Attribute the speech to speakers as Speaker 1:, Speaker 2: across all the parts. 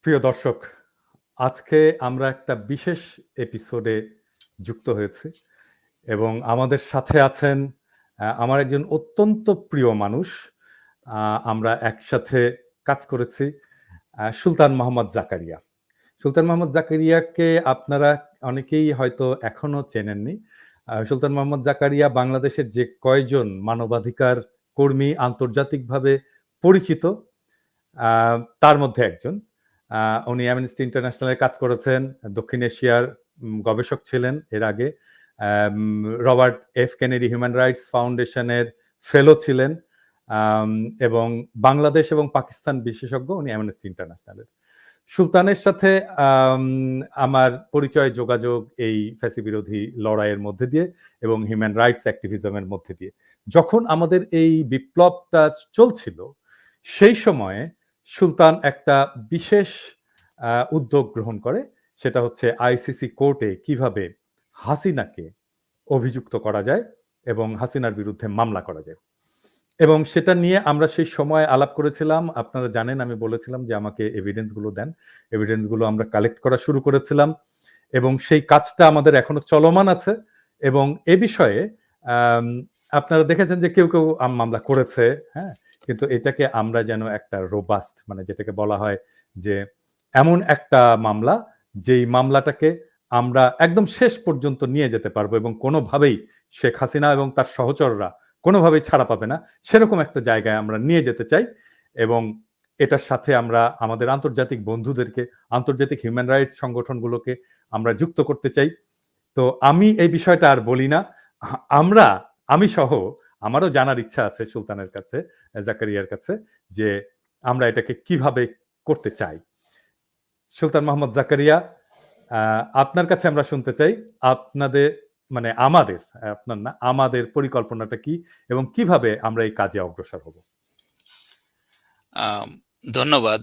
Speaker 1: প্রিয় দর্শক, আজকে আমরা একটা বিশেষ এপিসোডে যুক্ত হয়েছি এবং আমাদের সাথে আছেন আমার একজন অত্যন্ত প্রিয় মানুষ। আমরা একসাথে কাজ করেছি। সুলতান মোহাম্মদ জাকারিয়া। সুলতান মোহাম্মদ জাকারিয়াকে আপনারা অনেকেই হয়তো এখনো চেনেননি। সুলতান মোহাম্মদ জাকারিয়া বাংলাদেশের যে কয়জন মানবাধিকার কর্মী আন্তর্জাতিকভাবে পরিচিত তার মধ্যে একজন। উনি অ্যামনেস্টি ইন্টারন্যাশনালে কাজ করেছেন, দক্ষিণ এশিয়ার গবেষক ছিলেন এর আগে। Robert F Kennedy human rights ফাউন্ডেশনের ফেলো ছিলেন এবং বাংলাদেশ এবং পাকিস্তান বিশেষজ্ঞ উনি অ্যামনেস্টি ইন্টারন্যাশনালের। সুলতানের সাথে আমার পরিচয় যোগাযোগ এই ফ্যাসি বিরোধী লড়াইয়ের মধ্যে দিয়ে এবং হিউম্যান রাইটস অ্যাক্টিভিজমের মধ্যে দিয়ে। যখন আমাদের এই বিপ্লবটা চলছিল সেই সময়ে সুলতান একটা বিশেষ উদ্যোগ গ্রহণ করে, সেটা হচ্ছে আইসিসি কোর্টে কিভাবে হাসিনাকে অভিযুক্ত করা যায় এবং হাসিনার বিরুদ্ধে মামলা করা যায়। এবং সেটা নিয়ে আমরা সেই সময় আলাপ করেছিলাম। আপনারা জানেন আমি বলেছিলাম যে আমাকে এভিডেন্সগুলো দেন। এভিডেন্সগুলো আমরা কালেক্ট করা শুরু করেছিলাম এবং সেই কাজটা আমাদের এখনো চলমান আছে এবং এ বিষয়ে আপনারা দেখেছেন যে কেউ মামলা করেছে, হ্যাঁ? কিন্তু এটাকে আমরা যেন একটা রোবাস্ট, মানে যেটাকে বলা হয় যে এমন একটা মামলা যেই মামলাটাকে আমরা একদম শেষ পর্যন্ত নিয়ে যেতে পারবো এবং কোনোভাবেই শেখ হাসিনা এবং তার সহচররা কোনোভাবেই ছাড়া পাবে না, সেরকম একটা জায়গায় আমরা নিয়ে যেতে চাই। এবং এটার সাথে আমরা আমাদের আন্তর্জাতিক বন্ধুদেরকে, আন্তর্জাতিক হিউম্যান রাইটস সংগঠনগুলোকে আমরা যুক্ত করতে চাই। তো আমি এই বিষয়টা আর বলি না। আমি সহ আমারও জানার ইচ্ছা আছে সুলতানের কাছে, জাকারিয়ার কাছে, যে আমরা এটাকে কিভাবে করতে চাই। সুলতান মোহাম্মদ জাকারিয়া, আপনার কাছে আমরা শুনতে চাই আপনাদের, মানে আমাদের, আপনার না, আমাদের পরিকল্পনাটা কি এবং কিভাবে আমরা এই কাজে অগ্রসর হব।
Speaker 2: ধন্যবাদ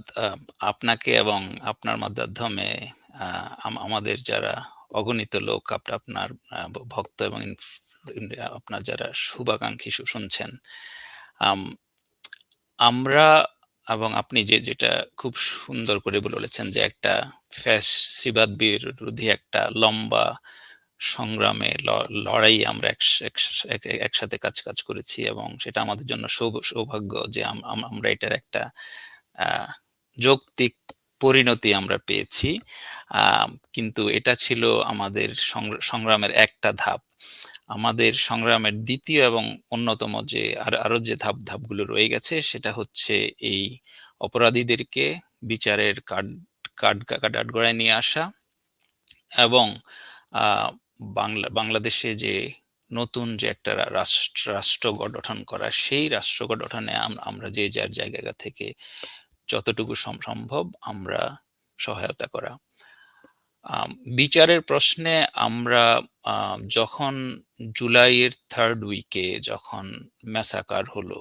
Speaker 2: আপনাকে এবং আপনার মাধ্যমে আমাদের যারা অগণিত লোক, আপনার ভক্ত এবং আপনার যারা শুভাকাঙ্ক্ষী শুনছেন, আমরা এবং আপনি যেটা খুব সুন্দর করে বলেছেন যে একটা ফ্যাসিবাদ বিরোধী একটা লম্বা সংগ্রামে লড়াই আমরা একসাথে কাজ করেছি এবং সেটা আমাদের জন্য সৌভাগ্য যে আমরা এটার একটা যৌক্তিক পরিণতি আমরা পেয়েছি। কিন্তু এটা ছিল আমাদের সংগ্রামের একটা ধাপ। আমাদের সংগ্রামের দ্বিতীয় এবং অন্যতম যে আরো যে ধাপগুলো রয়ে গেছে সেটা হচ্ছে এই অপরাধীদেরকে বিচারের কাঠগড়ায় নিয়ে আসা এবং বাংলাদেশে যে নতুন যে একটা রাষ্ট্র গঠন করা, সেই রাষ্ট্র গঠনে আমরা যে যার জায়গা থেকে যতটুকু সম্ভব আমরা সহায়তা করা। বিচারের প্রশ্নে আমরা যখন জুলাইয়ের 3rd উইকে যখন ম্যাসাকার হলো,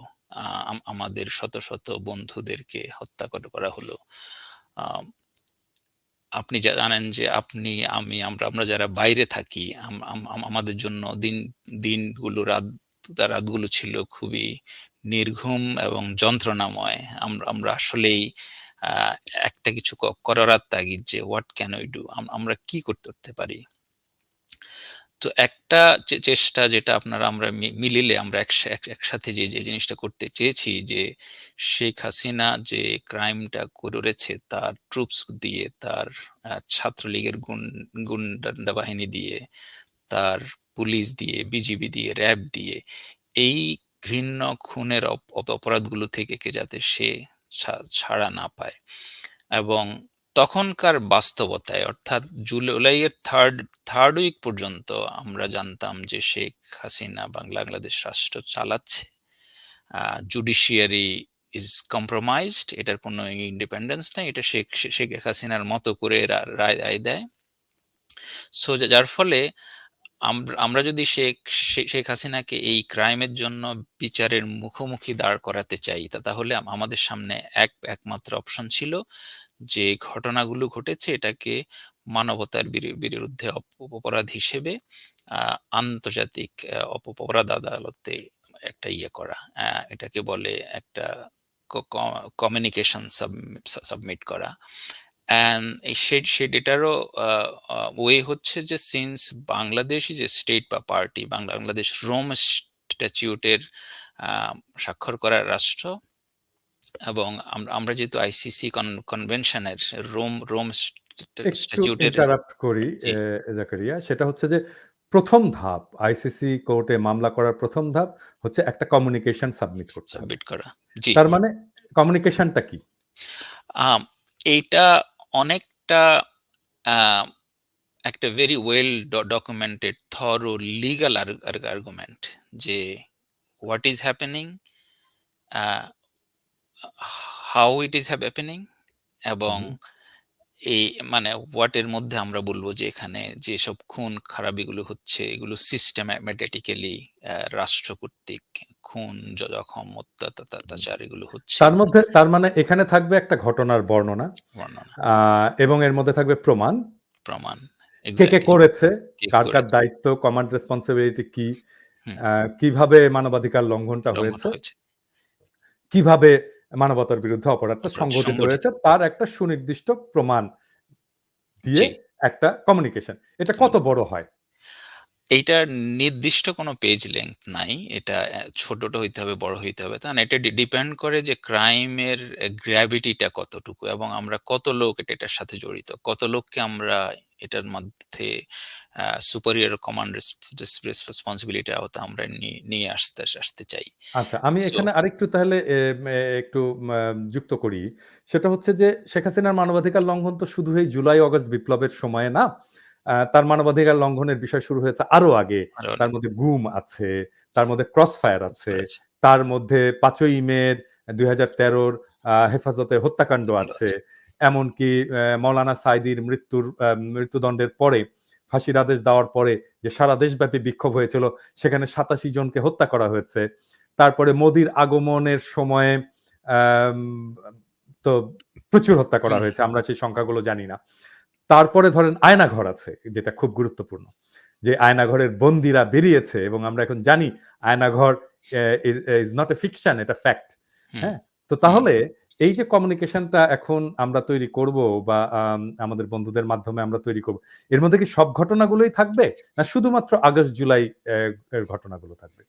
Speaker 2: আমাদের শত শত বন্ধুদেরকে হত্যা করা হলো, আপনি জানেন যে আপনি, আমি, আমরা যারা বাইরে থাকি, আমাদের জন্য দিনগুলো, রাতগুলো ছিল খুবই নির্ঘুম এবং যন্ত্রণাময়। আমরা আসলেই একটা কিছু করার তাগিদ যে হোয়াট ক্যান উই ডু, আমরা কি করতে পারি। তো একটা চেষ্টা যেটা আমরা মিলিলে আমরা একসাথে যে জিনিসটা করতে চেয়েছি, যে শেখ হাসিনা যে ক্রাইমটা করেছে তার ট্রুপস দিয়ে, তার ছাত্রলীগের গুন্ডা বাহিনী দিয়ে, তার পুলিশ দিয়ে, বিজিবি দিয়ে, র্যাব দিয়ে, এই ঘৃণ্য খুনের অপরাধগুলো থেকে যাতে সে ছাড়া না পায়। এবং তখনকার বাস্তবতায়, অর্থাৎ জুলাইয়ের থার্ড উইক পর্যন্ত আমরা জানতাম যে শেখ হাসিনা বাংলাদেশ রাষ্ট্র চালাচ্ছে, জুডিশিয়ারি ইজ কম্প্রোমাইজড, এটার কোনো ইন্ডিপেন্ডেন্স নাই, এটা শেখ হাসিনার মতো করে রায় দেয়। সো যার ফলে আমরা যদি শেখ হাসিনাকে এই ক্রাইমের জন্য বিচারের মুখোমুখি দাঁড় করাতে চাই, তাহলে আমাদের সামনে একমাত্র অপশন ছিল যে ঘটনাগুলো ঘটেছে এটাকে মানবতার বিরুদ্ধে অপরাধ হিসেবে আন্তর্জাতিক অপরাধ আদালতে একটা করা, এটাকে বলে একটা কমিউনিকেশন সাবমিট করা। অ্যান্ড এই এটারও ওয়ে হচ্ছে যে since Bangladesh is a state বা পার্টি, বাংলাদেশ রোম স্ট্যাচিউটের স্বাক্ষর করা রাষ্ট্র, এবং আমরা যেহেতু আইসিসি কনভেনশনের রোম রোম
Speaker 1: একটু
Speaker 2: স্ট্যাচিউটের।
Speaker 1: ইন্টারাপ্ট করি
Speaker 2: জি,
Speaker 1: জাকারিয়া। সেটা হচ্ছে যে ১ম ধাপ আইসিসি কোর্টে মামলা করার ১ম ধাপ হচ্ছে একটা কমিউনিকেশন সাবমিট করতে হবে।
Speaker 2: সাবমিট করা। জি।
Speaker 1: তার মানে কমিউনিকেশনটা কি?
Speaker 2: আম এইটা অনেকটা আ একটা very well documented thorough legal argument যে what is happening, how it is happening,
Speaker 1: who,
Speaker 2: এবং
Speaker 1: হু।
Speaker 2: এই মানে হোয়াট এর মধ্যে আমরা বলবো যে এখানে যেসব খুন খারাপিগুলো হচ্ছে এগুলো সিস্টেমেটিক্যালি রাষ্ট্র কর্তৃক খুন, জখম, অত্যাচার এগুলো হচ্ছে
Speaker 1: তার মানে এখানে থাকবে একটা ঘটনার বর্ণনা
Speaker 2: বর্ণনা,
Speaker 1: এবং এর মধ্যে থাকবে প্রমাণ।
Speaker 2: প্রমাণ।
Speaker 1: কে
Speaker 2: এক্স্যাক্টলি।
Speaker 1: করেছে,
Speaker 2: কে
Speaker 1: কার
Speaker 2: করেছে?
Speaker 1: দায়িত্ব, কমান্ড রেসপন্সিবিলিটি কি,
Speaker 2: হুম,
Speaker 1: কিভাবে মানবাধিকার লঙ্ঘনটা
Speaker 2: লঙ্ঘন
Speaker 1: হয়েছে,
Speaker 2: হয়েছে।
Speaker 1: কিভাবে মানবতার বিরুদ্ধে অপরাধটা
Speaker 2: অপরাধ
Speaker 1: সংঘটিত
Speaker 2: সংগঠিত।
Speaker 1: হয়েছে, তার একটা সুনির্দিষ্ট প্রমাণ দিয়ে
Speaker 2: জি,
Speaker 1: একটা কমিউনিকেশন। এটা কত বড় হয়?
Speaker 2: এইটার নির্দিষ্ট কোনো পেজ লেংথ নাই। এটা ছোটটা হইতে হবে, বড় হইতে হবে। তা না, এটা ডিপেন্ড করে যে ক্রাইমের গ্র্যাভিটিটা কতটুকু এবং আমরা কত লোক এটার সাথে জড়িত। কত লোককে আমরা এটার মধ্যে সুপিরিয়র কমান্ড রেসপন্সিবিলিটির আওতায় আমরা নিয়ে আসতে চাই।
Speaker 1: আচ্ছা, আমি
Speaker 2: সো
Speaker 1: এখানে আরেকটু তাহলে একটু যুক্ত করি। সেটা হচ্ছে যে শেখ হাসিনার মানবাধিকার লঙ্ঘন তো শুধু এই জুলাই অগাস্ট বিপ্লবের সময়ে না। তার মানবাধিকার লঙ্ঘনের বিষয় শুরু হয়েছে আরো আগে।
Speaker 2: আরো
Speaker 1: তার
Speaker 2: অনেক
Speaker 1: মধ্যে গুম আছে, তার মধ্যে ক্রস ফায়ার আছে,
Speaker 2: করেছে।
Speaker 1: তার মধ্যে ৫ই মে ২০১৩ হেফাজতে হত্যাকাণ্ড আছে। এমনকি মৌলানা সাঈদীর মৃত্যুদণ্ডের পরে ফাঁসির আদেশ দেওয়ার পরে যে সারা দেশব্যাপী বিক্ষোভ হয়েছিল, সেখানে ৮৭ জনকে হত্যা করা হয়েছে। তারপরে মোদির আগমনের সময়ে আম তো প্রচুর হত্যা করা
Speaker 2: হুম,
Speaker 1: হয়েছে। আমরা সেই সংখ্যাগুলো জানি না। তারপরে ধরেন আয়নাঘর আছে, যেটা খুব গুরুত্বপূর্ণ। যে আয়নাঘরের বন্দীরা বেরিয়েছে এবং আমরা এখন জানি Aynaghor is not a fiction, এটা ফ্যাক্ট।
Speaker 2: হুম,
Speaker 1: হ্যাঁ? তো
Speaker 2: হুম।
Speaker 1: তাহলে এই যে কমিউনিকেশনটা এখন আমরা তৈরি করব বা আমাদের বন্ধুদের মাধ্যমে আমরা তৈরি করব, এর মধ্যে কি সব ঘটনাগুলোই থাকবে? না শুধুমাত্র আগস্ট জুলাই এর ঘটনাগুলো থাকবে?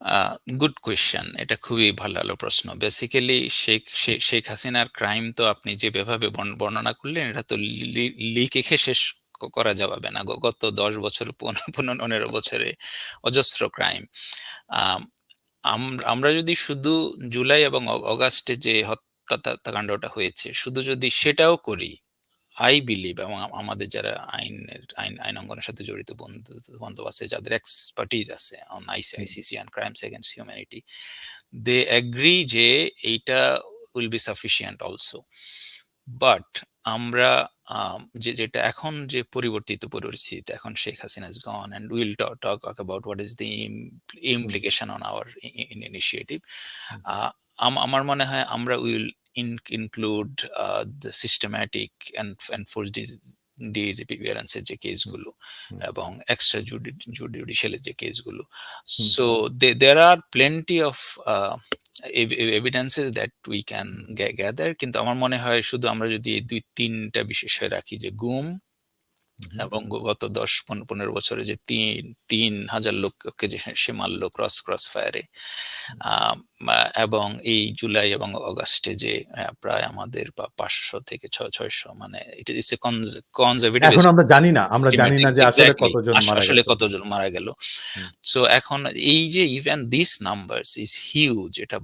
Speaker 2: A good question. এটা খুবই ভালো প্রশ্ন। বেসিক্যালি শেখ হাসিনার ক্রাইম তো আপনি যেভাবে বর্ণনা করলেন এটা তো লিখে শেষ করা যাবে না। গত ১০ বছর ১৫ বছরে অজস্র ক্রাইম। আম আমরা যদি শুধু জুলাই এবং অগাস্টে যে হত্যাকাণ্ডটা হয়েছে শুধু যদি সেটাও করি, আই বিলিভ, এবং আমাদের যারা আইন অঙ্গনের সাথে জড়িত বন্ধু আছে, যাদের এক্সপার্টিজ আছে on
Speaker 1: hmm,
Speaker 2: ICC and crimes against humanity, they agree যে এইটা will be sufficient also. But আমরা যেটা এখন যে পরিবর্তিত পরিস্থিতি, এখন Sheikh Hasina is gone and will talk about what is the
Speaker 1: hmm,
Speaker 2: implication on our initiative.
Speaker 1: Hmm,
Speaker 2: আমার মনে হয় আমরা will include the systematic and force ডিসঅ্যাপিয়ারেন্সের যে
Speaker 1: হুম,
Speaker 2: কেসগুলো
Speaker 1: হুম,
Speaker 2: এবং এক্সট্রা জুডিশিয়ালের যে কেসগুলো।
Speaker 1: Hmm.
Speaker 2: So there are plenty of evidences that we can gather, কিন্তু আমার মনে হয় শুধু আমরা যদি এই ২-৩টা বিষয় রাখি, যে গুম
Speaker 1: হুম,
Speaker 2: এবং গত ১০-১৫ বছরে যে ৩,০০০ লোককে যে সে মারল ক্রস ফায়ারে,
Speaker 1: হুম।
Speaker 2: আম এবং এই জুলাই এবং অগাস্টে যে প্রায় আমাদের ৫০০ থেকে ৬০০, মানে ইটস এ কনজারভেটিভ
Speaker 1: এখন আমরা জানি না। আমরা
Speaker 2: এস্টিমেট।
Speaker 1: জানি না যে আসলে
Speaker 2: এক্সাক্টলি।
Speaker 1: কতজন মারা
Speaker 2: আসলে
Speaker 1: গেছে।
Speaker 2: কতজন মারা গেল।
Speaker 1: হুম।
Speaker 2: সো এখন এই যে even this numbers is huge, এটা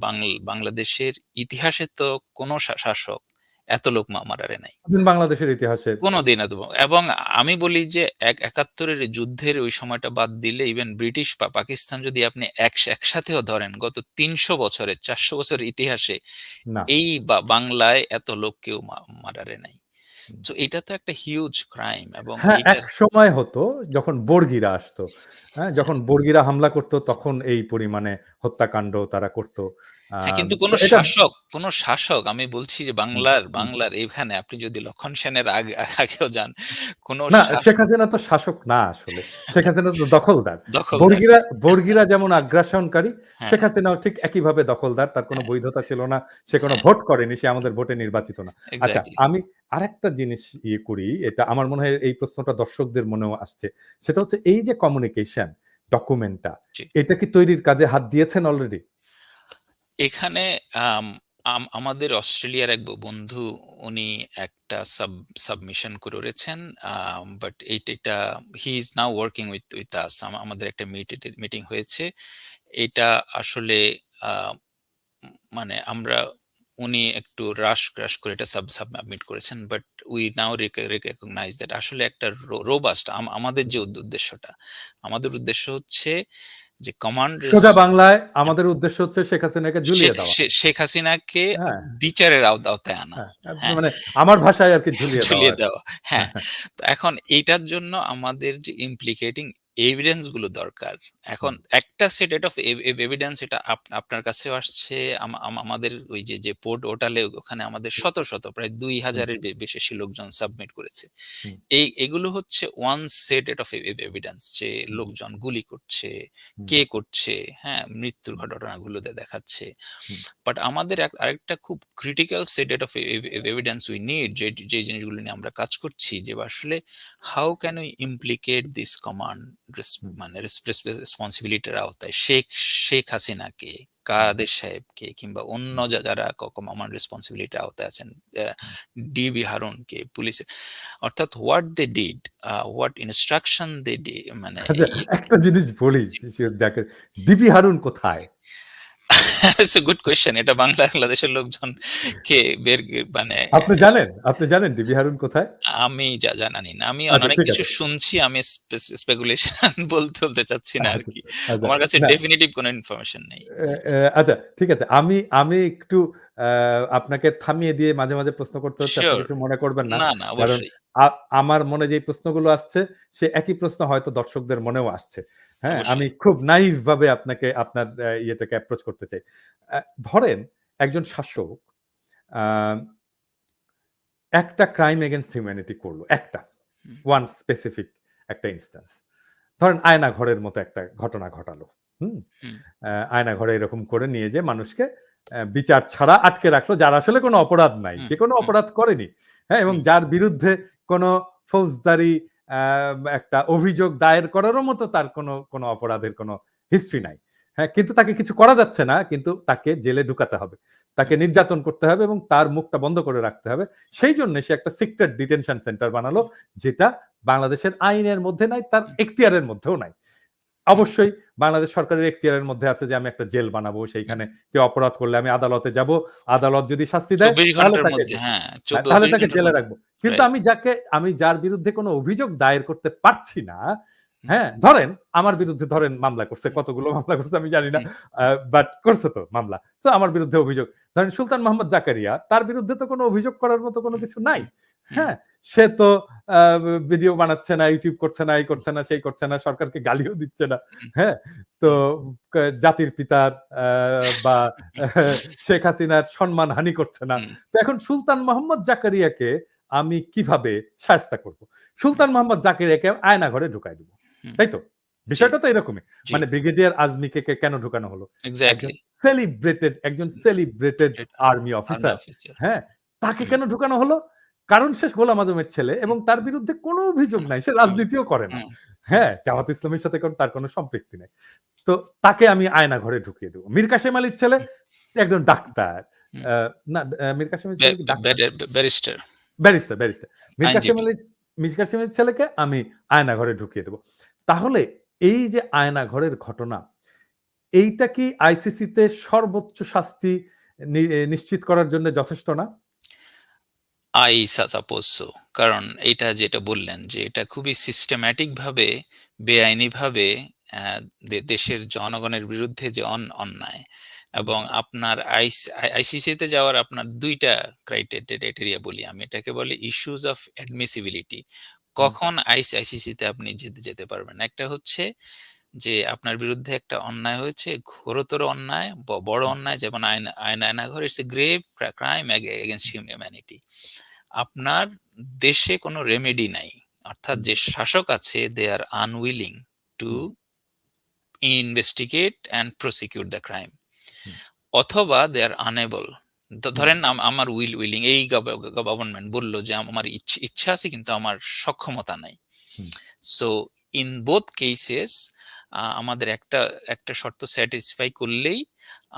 Speaker 2: বাংলাদেশের ইতিহাসে তো কোনো শাসক এত লোক মারারে নাই।
Speaker 1: স্বাধীন বাংলাদেশের ইতিহাসে
Speaker 2: কোনদিন এত এবং আমি বলি যে ৭১ এর যুদ্ধের ওই সময়টা বাদ দিলে ইভেন ব্রিটিশ পাকিস্তান যদি আপনি একসাথেও ধরেন, গত ৩০০ বছরের ৪০০ বছরের ইতিহাসে
Speaker 1: না।
Speaker 2: এই বাংলায় এত লোক কেউ মারারে নাই।
Speaker 1: হুম।
Speaker 2: সো এটা তো একটা হিউজ ক্রাইম এবং
Speaker 1: হ্যাঁ,
Speaker 2: এইটার
Speaker 1: একসময় হতো যখন বর্গীরা আসতো। হ্যাঁ? যখন বর্গীরা হামলা করত তখন এই পরিমাণে হত্যাকাণ্ড তারা করত।
Speaker 2: হ্যাঁ, কিন্তু
Speaker 1: তো এটা
Speaker 2: কোন শাসক আমি বলছি যে
Speaker 1: হুম, হুম।
Speaker 2: বাংলার এখানে আপনি যদি লক্ষণ সেনের আগেও যান, কোন
Speaker 1: না, শেখ
Speaker 2: শাসক
Speaker 1: হাসিনা তো শাসক না আসলে। শেখ হাসিনা তো দখলদার।
Speaker 2: দখলদার।
Speaker 1: বর্গীরা যেমন আগ্রাসনকারী,
Speaker 2: হ্যাঁ,
Speaker 1: শেখ হাসিনাও ঠিক একইভাবে দখলদার। তার কোনো
Speaker 2: হ্যাঁ,
Speaker 1: বৈধতা ছিল না। সে কোনো
Speaker 2: হ্যাঁ,
Speaker 1: ভোট করেনি। সে আমাদের ভোটে নির্বাচিত না। আচ্ছা,
Speaker 2: এক্সাক্টলি।
Speaker 1: আরেকটা জিনিস করি, এটা আমার মনে হয় এই প্রশ্নটা দর্শকদের মনেও আসছে, সেটা হচ্ছে এই যে কমিউনিকেশন ডকুমেন্টটা,
Speaker 2: জি।
Speaker 1: এটা কি তৈরির কাজে হাত দিয়েছেন অলরেডি?
Speaker 2: এখানে আম আম আমাদের অস্ট্রেলিয়ার এক বন্ধু উনি একটা সাবমিশন করেছেন। বাট এটা he is now working with us. আমাদের একটা মিটিং হয়েছে। এটা আসলে আ মানে উনি একটু রাশ করে এটা সাবমিট করেছেন। But we now recognise that আসলে একটা রোবাস্ট আমাদের যে উদ্দেশ্যটা, আমাদের উদ্দেশ্য হচ্ছে যে কমান্ড
Speaker 1: সোজা বাংলায় আমাদের উদ্দেশ্য হচ্ছে শেখ হাসিনাকে ঝুলিয়ে দেওয়া।
Speaker 2: শেখ হাসিনাকে
Speaker 1: হ্যাঁ,
Speaker 2: বিচারের আওতায় আনা।
Speaker 1: হ্যাঁ।
Speaker 2: হ্যাঁ?
Speaker 1: মানে আমার ভাষায় আরকি ঝুলিয়ে দেওয়া
Speaker 2: ঝুলিয়ে
Speaker 1: আরকি।
Speaker 2: দেওয়া। হ্যাঁ, তো এখন এইটার জন্য আমাদের যে ইমপ্লিকেটিং এভিডেন্স গুলো দরকার। এখন
Speaker 1: হুম,
Speaker 2: একটা সেট অফ এভিডেন্স এটা আপনার কাছেও আসছে। আমাদের ওই যে পোর্টালে ওখানে আমাদের শত প্রায়
Speaker 1: হুম,
Speaker 2: ২,০০০ এর বেশি লোকজন সাবমিট করেছে।
Speaker 1: হুম,
Speaker 2: এগুলো হচ্ছে ওয়ান সেট অফ এভিডেন্স যে
Speaker 1: হুম,
Speaker 2: লোকজন গুলি করছে,
Speaker 1: হুম,
Speaker 2: কে করছে, হ্যাঁ? মৃত্যুর
Speaker 1: হুম,
Speaker 2: ঘটনাগুলোতে দেখাচ্ছে।
Speaker 1: হুম,
Speaker 2: বাট আমাদের আরেকটা খুব critical set of evidence we need যে জিনিসগুলো নিয়ে আমরা কাজ করছি যে আসলে how can we implicate this command
Speaker 1: hmm,
Speaker 2: মানে রেসপন্সিবিলিটির আওতায় শেখ হাসিনাকে,
Speaker 1: হুম,
Speaker 2: কাদের সাহেবকে কিংবা অন্য
Speaker 1: হুম,
Speaker 2: যারা কমান্ড রেসপন্সিবিলিটির আওতায় আছেন,
Speaker 1: হুম।
Speaker 2: ডিবি হারুনকে, পুলিশের, অর্থাৎ what they did, what instruction they ডি মানে
Speaker 1: আচ্ছা, একটা জিনিস বলি, যাকে ডিবি হারুন কোথায়?
Speaker 2: It's a good question. এটা বাংলাদেশের লোকজনকে মানে
Speaker 1: আপনি জানেন? আপনি জানেন ডিবি হারুন কোথায়?
Speaker 2: আমি জানি না। আমি
Speaker 1: আচ্ছা,
Speaker 2: অনেক
Speaker 1: ঠিক
Speaker 2: কিছু
Speaker 1: আছে।
Speaker 2: শুনছি। আমি স্পেকুলেশন বলতে চাচ্ছি না
Speaker 1: আচ্ছা,
Speaker 2: আরকি।
Speaker 1: আচ্ছা।
Speaker 2: আমার কাছে
Speaker 1: না,
Speaker 2: ডেফিনিটিভ কোনো ইনফরমেশন নেই।
Speaker 1: আচ্ছা, ঠিক আছে। আমি একটু আ আপনাকে থামিয়ে দিয়ে মাঝে মাঝে প্রশ্ন করতে হচ্ছে, আপনি
Speaker 2: সিউর।
Speaker 1: কিছু মনে করবেন না।
Speaker 2: না,
Speaker 1: কারণ
Speaker 2: অবশ্যই,
Speaker 1: আ আমার মনে যেই প্রশ্নগুলো আসছে, সে একই প্রশ্ন হয়তো দর্শকদের মনেও আসছে। হ্যাঁ? আমি
Speaker 2: অবশ্যই।
Speaker 1: খুব নাইভ ভাবে আপনাকে আপনার ইয়েটাকে অ্যাপ্রোচ করতে চাই। ধরেন একজন শাসক আ একটা ক্রাইম এগেইনস্ট হিউম্যানিটি করল। একটা।
Speaker 2: হুম,
Speaker 1: ওয়ান স্পেসিফিক একটা ইনস্ট্যান্স। ধরেন আয়নাঘরের মতো একটা ঘটনা ঘটালো। হুম?
Speaker 2: হুম,
Speaker 1: আয়নাঘরে এরকম করে নিয়ে যেয়ে মানুষকে বিচার ছাড়া আটকে রাখলো, যার আসলে কোনো অপরাধ নাই।
Speaker 2: হুম,
Speaker 1: সে কোনো
Speaker 2: হুম,
Speaker 1: অপরাধ করেনি। হ্যাঁ? এবং
Speaker 2: হুম,
Speaker 1: যার বিরুদ্ধে কোনো ফৌজদারি আ একটা অভিযোগ দায়ের করারও মতো তার কোনো অপরাধের কোনো হিস্ট্রি
Speaker 2: হুম,
Speaker 1: নাই। হ্যাঁ? কিন্তু তাকে কিছু করা যাচ্ছে না। কিন্তু তাকে জেলে ঢুকাতে হবে। তাকে
Speaker 2: হুম,
Speaker 1: নির্যাতন করতে হবে এবং তার মুখটা বন্ধ করে রাখতে হবে। সেইজন্য সে একটা সিক্রেট ডিটেনশন সেন্টার বানালো, যেটা বাংলাদেশের আইনের মধ্যে নাই, তার
Speaker 2: হুম,
Speaker 1: এখতিয়ারের মধ্যেও নাই।
Speaker 2: হুম,
Speaker 1: অবশ্যই বাংলাদেশ সরকারের এখতিয়ারের মধ্যে আছে যে আমি একটা জেল বানাবো।
Speaker 2: হুম।
Speaker 1: সেইখানে কেউ অপরাধ করলে আমি আদালতে যাব। আদালত যদি শাস্তি দেয়
Speaker 2: ২৪
Speaker 1: তাহলে
Speaker 2: ঘন্টার
Speaker 1: তাকে
Speaker 2: মধ্যে, হ্যাঁ,
Speaker 1: তাহলে
Speaker 2: ২৪
Speaker 1: তাকে
Speaker 2: ঘন্টার
Speaker 1: জেলে
Speaker 2: মধ্যে।
Speaker 1: রাখবো। কিন্তু
Speaker 2: রাইট।
Speaker 1: আমি যার বিরুদ্ধে কোনো অভিযোগ দায়ের করতে পারছি না,
Speaker 2: হুম,
Speaker 1: হ্যাঁ? ধরেন আমার বিরুদ্ধে মামলা করছে।
Speaker 2: হুম,
Speaker 1: কতগুলো মামলা করছে আমি জানি না।
Speaker 2: হুম,
Speaker 1: বাট করছে তো মামলা। সো আমার বিরুদ্ধে অভিযোগ। ধরেন সুলতান মোহাম্মদ জাকারিয়া, তার বিরুদ্ধে তো কোনো অভিযোগ করার মতো কোনো
Speaker 2: হুম,
Speaker 1: কিছু নাই।
Speaker 2: হুম, হুম,
Speaker 1: হ্যাঁ? সে তো আ ভিডিও বানাচ্ছে না, ইউটিউব করছে না, এই করছে না, সেই করছে না, সরকারকে গালিও দিচ্ছে না।
Speaker 2: হুম,
Speaker 1: হ্যাঁ? তো
Speaker 2: হুম,
Speaker 1: জাতির পিতার বা শেখ হাসিনার সম্মানহানি করছে না।
Speaker 2: হুম,
Speaker 1: তো এখন সুলতান মোহাম্মদ জাকারিয়াকে আমি কিভাবে শায়েস্তা করব?
Speaker 2: হুম,
Speaker 1: সুলতান মোহাম্মদ জাকারিয়াকে আয়নাঘরে ঢুকায় দিব।
Speaker 2: হুম।
Speaker 1: তাই তো?
Speaker 2: জি,
Speaker 1: বিষয়টা তো এরকমই।
Speaker 2: জি।
Speaker 1: মানে ব্রিগেডিয়ার আজমিকে কেন ঢুকানো হলো? একজন
Speaker 2: exactly.
Speaker 1: Celebrated army
Speaker 2: army
Speaker 1: officer.
Speaker 2: Officer.
Speaker 1: হ্যাঁ? তাকে
Speaker 2: হুম,
Speaker 1: কেন ঢুকানো হলো? কারণ সে গোলাম আজমের ছেলে এবং
Speaker 2: হুম,
Speaker 1: তার বিরুদ্ধে কোনো অভিযোগ
Speaker 2: হুম,
Speaker 1: নাই। সে
Speaker 2: হুম,
Speaker 1: রাজনীতিও করে না।
Speaker 2: হুম, হুম,
Speaker 1: হ্যাঁ? জামাত ইসলামীর সাথে তার কোনো সম্পৃক্তি নাই। তো তাকে আমি আয়নাঘরে ঢুকিয়ে দেব। মীর কাসেম আলীর ছেলে
Speaker 2: হুম,
Speaker 1: একজন ডাক্তার।
Speaker 2: হুম।
Speaker 1: আ না, মীর কাসেম আলীর ছেলে কি ডাক্তার?
Speaker 2: Barrister,
Speaker 1: barrister.
Speaker 2: আইনজীবী।
Speaker 1: মীর কাসেম আলীর ছেলেকে আমি আয়নাঘরে ঢুকিয়ে দেব। তাহলে এই যে আয়নাঘরের ঘটনা, এইটা কি আইসিসিতে সর্বোচ্চ শাস্তি নিশ্চিত করার জন্য যথেষ্ট না?
Speaker 2: I suppose so. কারণ এইটা যেটা বললেন যে এটা খুবই সিস্টেম্যাটিক ভাবে বেআইনিভাবে অ্যা দেশের জনগণের বিরুদ্ধে যে অন্যায়
Speaker 1: হুম,
Speaker 2: এবং আপনার আইসিসিতে যাওয়ার আপনার ২ টা ক্রাইটেরিয়া বলি আমি। এটাকে বলে ইস্যুস অফ অ্যাডমিসিবিলিটি।
Speaker 1: হুম,
Speaker 2: কখন আইসিসিতে আপনি যেতে পারবেন। একটা হচ্ছে যে আপনার বিরুদ্ধে একটা অন্যায় হয়েছে, ঘোরতর অন্যায়, বড়
Speaker 1: হুম,
Speaker 2: অন্যায় যেমন Aynaghor it's a grave crime against humanity. আপনার দেশে কোনো রেমেডি নাই। অর্থাৎ
Speaker 1: হুম,
Speaker 2: যে শাসক আছে they are unwilling to
Speaker 1: hmm,
Speaker 2: investigate and prosecute the crime
Speaker 1: hmm,
Speaker 2: অথবা দে আর আনএবল।
Speaker 1: হুম,
Speaker 2: ধরেন আমার উইলিং এই গভর্নমেন্ট বলল যে আমার ইচ্ছা আছে কিন্তু আমার সক্ষমতা নাই।
Speaker 1: হুম।
Speaker 2: সো ইন বোথ কেসেস আমাদের একটা একটা শর্ত স্যাটিসফাই করলেই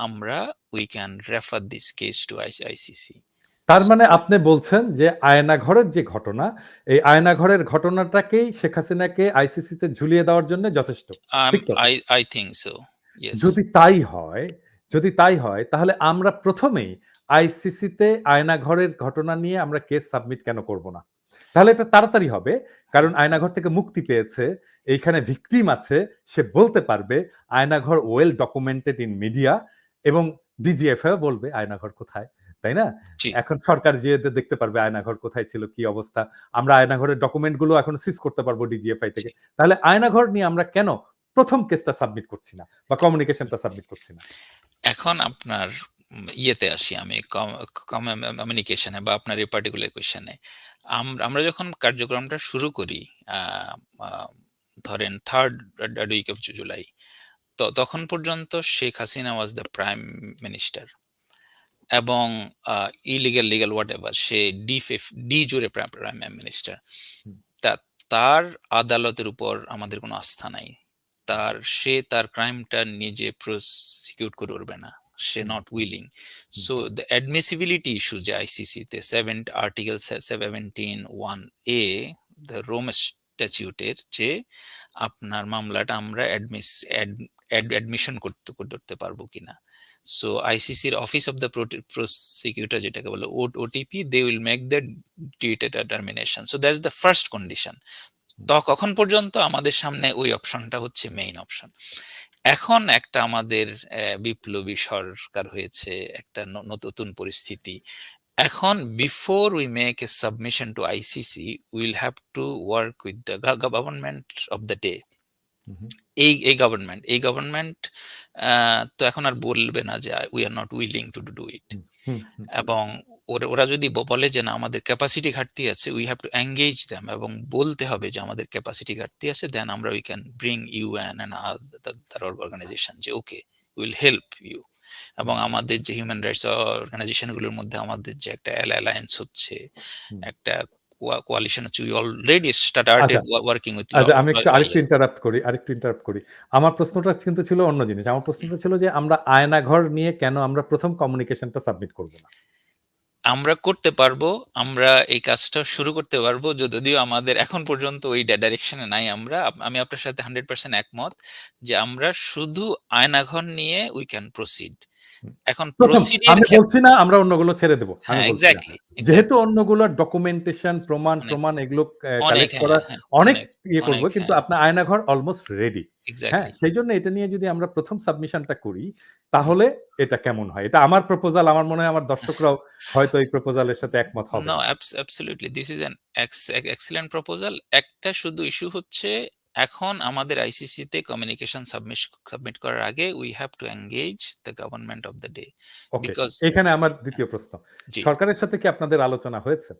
Speaker 2: আমরা we can refer this case to ICC.
Speaker 1: তার মানে আপনি বলছেন যে আয়নাঘরের যে ঘটনা, এই আয়নাঘরের ঘটনাটাকেই শেখ হাসিনাকে আইসিসিতে ঝুলিয়ে দেওয়ার জন্য যথেষ্ট। ঠিক তো?
Speaker 2: I think so, yes.
Speaker 1: যদি তাই হয়, যদি তাই হয় তাহলে আমরা ১ম এই আইসিসিতে আয়নাঘরের ঘটনা নিয়ে আমরা কেস সাবমিট কেন করব না? তাহলে এটা তাড়াতাড়ি হবে। কারণ আয়নাঘর থেকে মুক্তি পেয়েছে, এইখানে ভিকটিম আছে, সে বলতে পারবে Aynaghor well documented in media এবং ডিজিএফআই বলবে আয়নাঘর কোথায়, তাই না?
Speaker 2: জি,
Speaker 1: এখন সরকার যেয়ে দেখতে পারবে আয়নাঘর কোথায় ছিল, কি অবস্থা। আমরা আয়নাঘরের ডকুমেন্ট গুলো এখন সিজ করতে পারবো ডিজিএফআই
Speaker 2: জি।
Speaker 1: থেকে। তাহলে আয়নাঘর নিয়ে আমরা কেন ১ম কেসটা সাবমিট করছি না বা কমিউনিকেশনটা সাবমিট করছি না?
Speaker 2: এখন আপনার ইয়েতে আসি আমি, কমিউনিকেশনে বা আপনার এই পার্টিকুলার কোয়েশ্চেনে। আমরা যখন কার্যক্রমটা শুরু করি, ধরেন থার্ড উইক অফ জুলাই, তখন পর্যন্ত Sheikh Hasina was the prime minister এবং ইলিগাল লিগাল হোয়াট এভার, সে de jure prime minister.
Speaker 1: Hmm,
Speaker 2: তা তার আদালতের উপর আমাদের কোনো আস্থা নাই। তার ক্রাইমটা নিজে প্রসিকিউট করে উঠবে না। সে
Speaker 1: hmm,
Speaker 2: not willing.
Speaker 1: Hmm,
Speaker 2: so the admissibility issue যে আইসিসিতে আর্টিকেল 17(1)(a) দ্য রোম স্ট্যাটিউটের, যে আপনার মামলাটা আমরা অ্যাডমিশন করতে পারবো কিনা। সো আইসিসির অফিস অফ দ্য প্রসিকিউটর, যেটাকে বলে OTP, they will make the determination. So that's the first condition.
Speaker 1: Hmm,
Speaker 2: কখন পর্যন্ত আমাদের সামনে ওই অপশনটা হচ্ছে মেইন অপশন। এখন একটা আমাদের বিপ্লবী সরকার হয়েছে, একটা নতুন পরিস্থিতি। এখন before we make a submission to ICC, will have to work with the government of the day.
Speaker 1: Hmm,
Speaker 2: এই গভর্নমেন্ট তো এখন আর বলবে না যে we are not willing to do it.
Speaker 1: Hmm, hmm, hmm,
Speaker 2: এবং ওরা যদি বলে যে না আমাদের ক্যাপাসিটি ঘাটতি আছে, we have to engage them এবং বলতে হবে যে আমাদের ক্যাপাসিটি ঘাটতি আছে, দেন আমরা we can bring UN and other organisation, যে ওকে উইল হেল্প ইউ। এবং আমাদের যে হিউম্যান রাইটস অর্গানাইজেশন গুলোর মধ্যে আমাদের যে একটা অ্যালায়েন্স হচ্ছে,
Speaker 1: হুম।
Speaker 2: একটা কোয়ালিশন হচ্ছে, উই অলরেডি স্টার্টেড
Speaker 1: আচ্ছা,
Speaker 2: ওয়ার্কিং উইথ
Speaker 1: আচ্ছা আমি একটু আরেকটু
Speaker 2: লয়ার্স।
Speaker 1: ইন্টারাপ্ট করি। আমার প্রশ্নটা কিন্তু ছিল অন্য জিনিস। আমার প্রশ্নটা ছিল যে আমরা আয়নাঘর নিয়ে কেন আমরা ১ম কমিউনিকেশনটা সাবমিট করব না?
Speaker 2: আমরা করতে পারবো। আমরা এই কাজটা শুরু করতে পারবো। যদিও আমাদের এখন পর্যন্ত ওই ডাইরেকশনে নাই আমরা। আমি আপনার সাথে 100% একমত যে আমরা শুধু আয়নাঘর নিয়ে উই ক্যান প্রসিড।
Speaker 1: হুম।
Speaker 2: এখন
Speaker 1: ১ম
Speaker 2: প্রসিডের
Speaker 1: আমি বলছি না আমরা অন্যগুলো ছেড়ে দেব। আমি
Speaker 2: হ্যাঁ,
Speaker 1: বলছি না।
Speaker 2: এক্সাক্টলি,
Speaker 1: যেহেতু
Speaker 2: এক্সাক্টলি।
Speaker 1: অন্যগুলোর ডকুমেন্টেশন,
Speaker 2: অনেক,
Speaker 1: প্রমাণ এগুলো
Speaker 2: অনেক,
Speaker 1: কালেক্ট করা
Speaker 2: হ্যাঁ, হ্যাঁ।
Speaker 1: অনেক
Speaker 2: অনেক,
Speaker 1: ইয়ে করব।
Speaker 2: অনেক,
Speaker 1: কিন্তু
Speaker 2: হ্যাঁ।
Speaker 1: আপনার আয়নাঘর অলমোস্ট রেডি। হ্যাঁ?
Speaker 2: এক্সাক্টলি।
Speaker 1: সেইজন্য এটা নিয়ে যদি আমরা ১ম সাবমিশনটা করি,
Speaker 2: হুম।
Speaker 1: তাহলে এটা কেমন হয়? এটা আমার প্রপোজাল, আমার মনে হয় আমার দর্শকরাও হয়তো এই প্রপোজালের সাথে একমত
Speaker 2: নো,
Speaker 1: হবেন।
Speaker 2: Absolutely. This is an excellent proposal. একটা শুধু ইস্যু হচ্ছে, এখন আমাদের আইসিসিতে কমিউনিকেশন সাবমিট করার আগে we have to engage the government of the day.
Speaker 1: Okay.
Speaker 2: Because
Speaker 1: এখানে আমার ২য় প্রশ্ন।
Speaker 2: জি,
Speaker 1: সরকারের সাথে কি আপনাদের আলোচনা হয়েছে?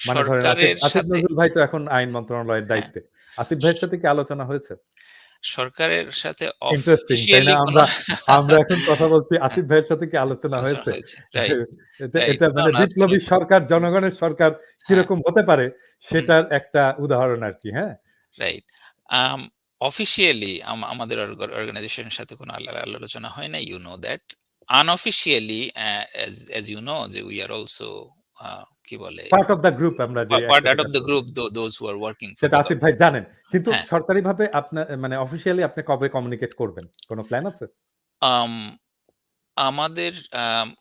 Speaker 1: মানে ধরেন
Speaker 2: সরকারের
Speaker 1: আসিফ
Speaker 2: সাথে,
Speaker 1: নজরুল ভাই তো এখন আইন মন্ত্রণালয়ের
Speaker 2: হ্যাঁ,
Speaker 1: দায়িত্বে। আসিফ
Speaker 2: স
Speaker 1: ভাইয়ের সাথে কি আলোচনা হয়েছে?
Speaker 2: সরকারের সাথে
Speaker 1: ইন্টারেস্টিং, তাই না?
Speaker 2: অফিসিয়ালি কোনো
Speaker 1: আমরা আমরা এখন কথা বলছি
Speaker 2: হ্যাঁ,
Speaker 1: আসিফ ভাইয়ের সাথে কি আলোচনা
Speaker 2: আলোচনা
Speaker 1: হয়েছে?
Speaker 2: হয়েছে। রাইট,
Speaker 1: এটা
Speaker 2: রাইট।
Speaker 1: এটা
Speaker 2: নো,
Speaker 1: মানে
Speaker 2: নো,
Speaker 1: বিপ্লবী
Speaker 2: অ্যাবসোলিউটলি।
Speaker 1: সরকার, জনগণের সরকার
Speaker 2: হ্যাঁ,
Speaker 1: কিরকম হতে পারে
Speaker 2: হুম,
Speaker 1: সেটার একটা উদাহরণ আরকি, হ্যাঁ?
Speaker 2: রাইট। আম অফিসিয়ালি আমাদের অর্গানাইজেশনের সাথে কোনো আলোচনা হয় নাই, you know that. Unofficially as you know যে উই আর অলসো কি বলে,
Speaker 1: পার্ট অফ দ্য গ্রুপ আমরা যে
Speaker 2: পার্ট
Speaker 1: একসাথে
Speaker 2: আউট অফ
Speaker 1: কাজ
Speaker 2: দ্য
Speaker 1: করি।
Speaker 2: Group, those who are working for
Speaker 1: সেটা
Speaker 2: দ্য
Speaker 1: আসিফ ভাই
Speaker 2: গভর্নমেন্ট।
Speaker 1: জানেন। কিন্তু
Speaker 2: হ্যাঁ।
Speaker 1: সরকারিভাবে মানে অফিসিয়ালি আপনি কবে কমিউনিকেট করবেন? কোন প্ল্যান আছে?
Speaker 2: আম আমাদের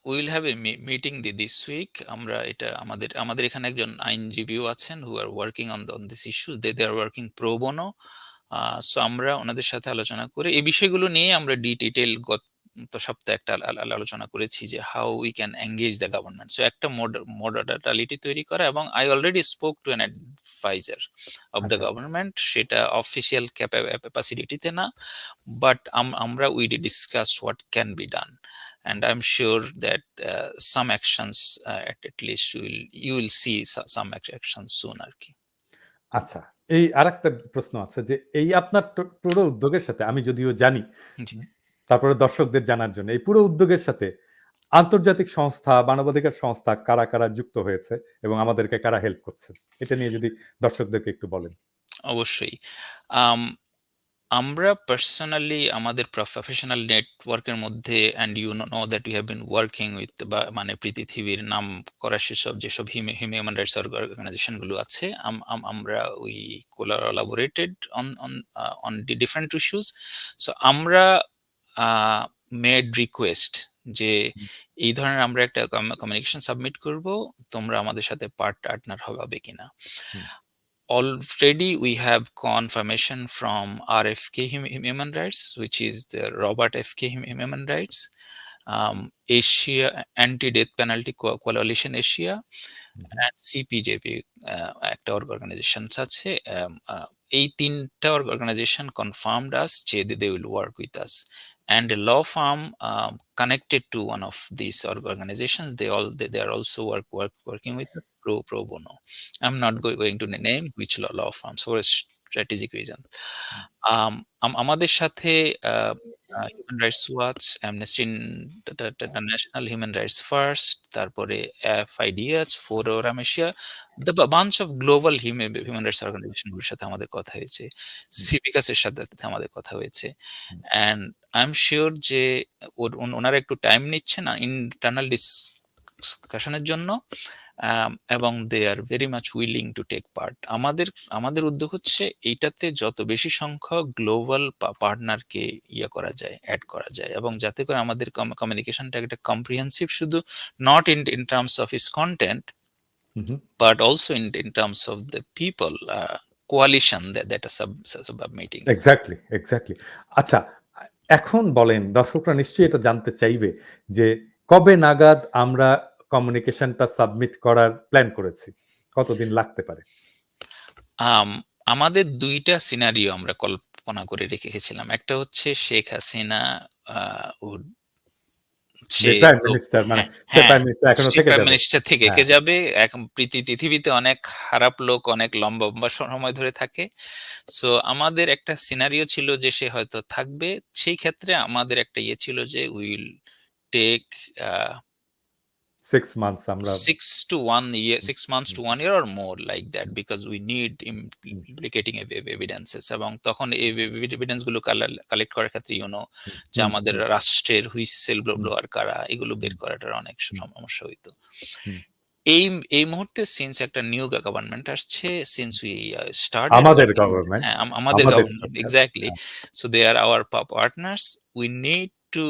Speaker 2: will have a meeting this week. আমরা এটা আমাদের এখানে একজন আইনজীবীও আছেন who are working on this issue. They are working pro bono. So আমরা ওনাদের সাথে আলোচনা করে এই বিষয়গুলো নিয়ে আমরা ডিটেইল গত সপ্তাহে একটা আলোচনা করেছি যে how we can engage the government. So একটা মডালিটি তৈরি করা, এবং I already spoke to an advisor of the
Speaker 1: আচ্ছা।
Speaker 2: গভর্নমেন্ট। সেটা অফিসিয়াল ক্যাপাসিটিতে না, বাট আমরা we discuss what can be done, and I'm sure that some actions, at least you will see some actions soon আর কি।
Speaker 1: আচ্ছা। এই আরেকটা প্রশ্ন আছে যে এই আপনার পুরো উদ্যোগের সাথে আমি যদিও জানি,
Speaker 2: জি,
Speaker 1: তারপরে দর্শকদের জানার জন্য এই পুরো উদ্যোগের সাথে আন্তর্জাতিক সংস্থা, মানবাধিকার সংস্থা কারা কারা যুক্ত হয়েছে এবং আমাদেরকে কারা হেল্প করছে, এটা নিয়ে যদি দর্শকদেরকে একটু বলেন।
Speaker 2: অবশ্যই। আম আমরা পার্সোনালি আমাদের প্রফেশনাল নেটওয়ার্কের মধ্যে, and you know that we have been working with, বা মানে পৃথিবীর নাম করা যেসব হিউম্যান রাইটস অর্গানাইজেশন গুলো আছে, আমরা we collaborated on different issues. So আমরা মেড রিকোয়েস্ট যে এই ধরনের আমরা একটা কমিউনিকেশন সাবমিট করব, তোমরা আমাদের সাথে পার্টনার হবে কিনা।
Speaker 1: হুম,
Speaker 2: Already we have confirmation from RFK Human Rights, which is the Robert FK Human Rights, Asia Anti-Death Penalty Coalition Asia, and CPJP, একটা organization আছে। এই তিনটা organization confirmed us যে they will work with us, and a law firm connected to one of these organizations, they are also working with us pro bono. I'm not going to name which law firms for a strategic reason. আমাদের সাথে Human Rights Watch, Amnesty International, Human Rights First, তারপরে FIDH, Forum Asia, the bunch of global human rights অর্গানাইজেশনগুলোর সাথে আমাদের কথা হয়েছে, সিভিকাসের সাথে আমাদের কথা হয়েছে। অ্যান্ড আই এম শিওর যে ওনারা একটু টাইম নিচ্ছেন ইন্টারনাল ডিসকাশনের জন্য, এবং they are very much willing to take part. আমাদের উদ্যোগ হচ্ছে এইটাতে যত বেশি সংখ্যক গ্লোবাল পার্টনারকে করা যায়, অ্যাড করা যায়, এবং যাতে করে আমাদের কমিউনিকেশনটা একটা কম্প্রিহেন্সিভ, শুধু not in terms of is content, but also in terms of the people coalition that are submitting.
Speaker 1: Exactly. আচ্ছা, এখন বলেন, দর্শকরা নিশ্চয়ই এটা জানতে চাইবে যে কবে নাগাদ আমরা কমিউনিকেশনটা সাবমিট করার প্ল্যান করেছি, কতদিন লাগতে পারে?
Speaker 2: আমাদের দুইটা সিনারিও আমরা কল্পনা করে রেখেছিলাম। একটা হচ্ছে শেখ হাসিনা সে
Speaker 1: প্রাইম মিনিস্টার, মানে সে প্রাইম মিনিস্টার এখনো থেকে
Speaker 2: প্রাইম
Speaker 1: যাবে।
Speaker 2: মিনিস্টার থেকে যাবে। এখন পৃথিবীতে অনেক খারাপ লোক অনেক লম্বা সময় ধরে থাকে। সো আমাদের একটা সিনারিও ছিল যে সে হয়তো থাকবে। সেই ক্ষেত্রে আমাদের একটা ছিল যে উইল টেক
Speaker 1: 6 months আমরা
Speaker 2: 6 months to 1 year or more like that, because we need implicating evidences, এবং তখন এই এভিডেন্স গুলো কালেক্ট করার ক্ষেত্রে যে আমাদের রাষ্ট্রের হুইসেল ব্লোয়ার কারা, এগুলো বের করাটার অনেক সমস্যা হইতো। এই মুহূর্তে সিন্স একটা নিউ গভর্নমেন্ট আসছে, সিন্স উই স্টার্টেড
Speaker 1: আমাদের গভর্নমেন্ট,
Speaker 2: আমাদের government, exactly. So they are our partners. We need to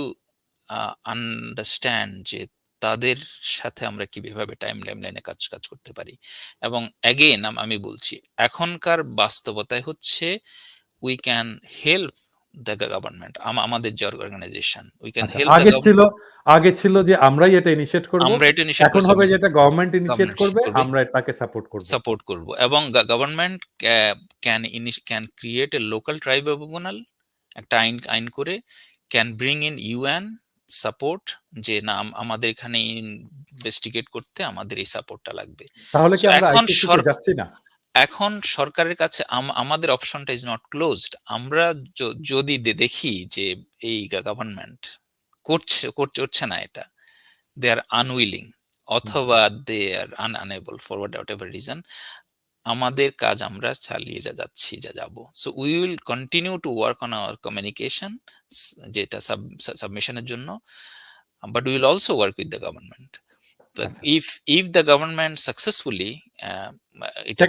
Speaker 2: understand যে তাদের সাথে আমরা কিভাবে টাইমলাইনে কাজ করতে পারি। এবং অ্যাগেন আমি বলছি, এখনকার বাস্তবতায় হচ্ছে we can help the government, আমাদের যে organisation, we can help the government.
Speaker 1: আগে ছিল যে আমরাই এটা ইনিশিয়েট করব,
Speaker 2: আমরা এটা ইনিশিয়েট
Speaker 1: এখন হবে যেটা গভর্নমেন্ট ইনিশিয়েট করবে,
Speaker 2: করবে,
Speaker 1: আমরা তাকে সাপোর্ট
Speaker 2: করব, এবং government can create a local tribunal, একটা আইন করে, can bring in UN support, যে না আমাদের এখানে ইনভেস্টিগেট করতে আমাদের এই সাপোর্টটা লাগবে।
Speaker 1: তাহলে কি আমরা আইসিসি তে যাচ্ছি না?
Speaker 2: এখন সরকারের কাছে আমাদের অপশনটা ইজ নট ক্লোজড। আমরা যদি দেখি যে এই গভর্নমেন্ট করছে না এটা, দে আর আনউইলিং, অথবা they are unable for whatever reason, আমাদের কাজ আমরা চালিয়ে যাব। So we will continue to work on our communication, যেটা সাবমিশনের জন্য, but we will also work with the government. if the government successfully এটা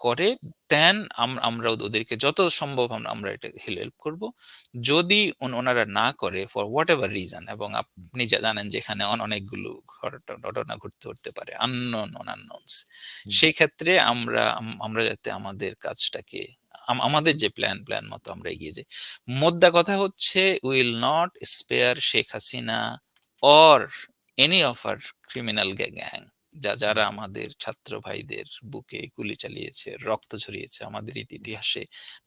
Speaker 2: করে দেন আমরা ওদেরকে যত সম্ভব আমরা এটা হেল্প করব। যদি ওনারা না করে ফর হোয়াট এভার রিজন, এবং আপনি জানেন যে এখানে অনেকগুলো ঘটনা ঘটতে পারে, আননোনস, সেই ক্ষেত্রে আমরা যাতে আমাদের কাজটাকে, আমাদের যে প্ল্যান মতো আমরা এগিয়ে যাই। মোদ্দা কথা হচ্ছে, will not spare Sheikh Hasina or any of our criminal gang, যারা আমাদের ছাত্র ভাইদের বুকে গুলি চালিয়েছে, রক্ত ঝরিয়েছে, আমাদের ইতিহাসে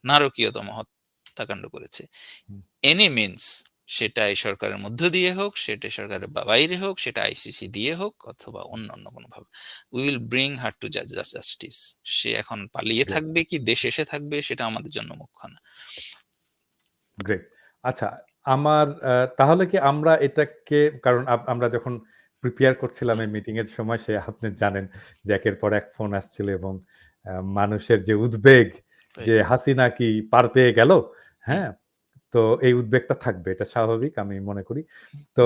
Speaker 2: নারকীয়তম হত্যাকাণ্ড করেছে, এনি মিনস, সেটা এই সরকারের মধ্য দিয়ে হোক, সেটা সরকারের বাইরে হোক, সেটা ICC দিয়ে হোক, অথবা অন্য কোনো ভাবে, we will bring her to justice. সে এখন পালিয়ে থাকবে কি দেশে এসে থাকবে, সেটা আমাদের জন্য মুখ্য না।
Speaker 1: গ্রেট। আচ্ছা, আমার তাহলে কি আমরা এটাকে, কারণ আমরা যখন প্রিপেয়ার করছিলাম এই মিটিং এর সময়, সে আপনি জানেন যে একের পর এক ফোন আসছিল, এবং মানুষের যে উদ্বেগ যে
Speaker 2: রাইট।
Speaker 1: হাসিনা কি পার পেয়ে গেল,
Speaker 2: হুম,
Speaker 1: হ্যাঁ, তো এই উদ্বেগটা থাকবে, এটা স্বাভাবিক আমি মনে করি।
Speaker 2: হুম,
Speaker 1: তো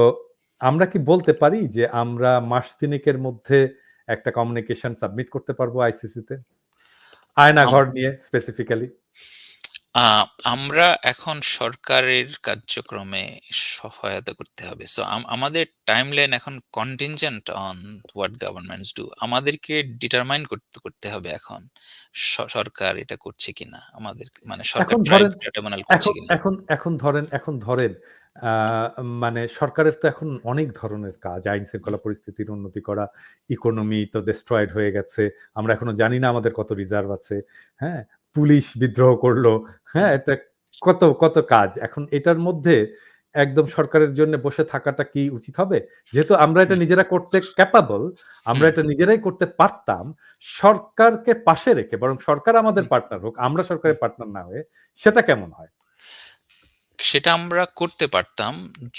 Speaker 1: আমরা কি বলতে পারি যে আমরা মাস তিনেকের মধ্যে একটা কমিউনিকেশন সাবমিট করতে পারবো আইসিসিতে,
Speaker 2: আম
Speaker 1: আয়নাঘর নিয়ে স্পেসিফিক্যালি?
Speaker 2: আ আমরা এখন সরকারের কার্যক্রমে সহায়তা করতে হবে। সো আমাদের টাইমলাইন এখন contingent on what governments do. আমাদেরকে ডিটারমাইন করতে হবে এখন সরকার এটা করছে কিনা। আমাদের মানে সরকার
Speaker 1: এখন ধরেন
Speaker 2: ট্রাইব্যুনাল করছে
Speaker 1: এখন
Speaker 2: কিনা।
Speaker 1: এখন এখন ধরেন আ মানে সরকারের তো এখন অনেক ধরনের কাজ। আইন
Speaker 2: হুম,
Speaker 1: শৃঙ্খলা পরিস্থিতির উন্নতি করা, ইকোনমি তো ডেস্ট্রয়েড হয়ে গেছে। আমরা এখনো জানি না আমাদের কত রিজার্ভ আছে। হ্যাঁ? পুলিশ বিদ্রোহ করলো। হ্যাঁ?
Speaker 2: হুম,
Speaker 1: এটা কত কাজ। এখন এটার মধ্যে একদম সরকারের জন্য বসে থাকাটা কি উচিত হবে? যেহেতু আমরা এটা
Speaker 2: হুম,
Speaker 1: নিজেরা করতে ক্যাপাবল, আমরা
Speaker 2: হুম,
Speaker 1: এটা নিজেরাই করতে পারতাম। সরকারকে পাশে রেখে, বরং সরকার আমাদের
Speaker 2: হুম,
Speaker 1: পার্টনার হোক, আমরা
Speaker 2: হুম।
Speaker 1: সরকারের পার্টনার না হয়ে, সেটা কেমন হয়?
Speaker 2: সেটা আমরা করতে পারতাম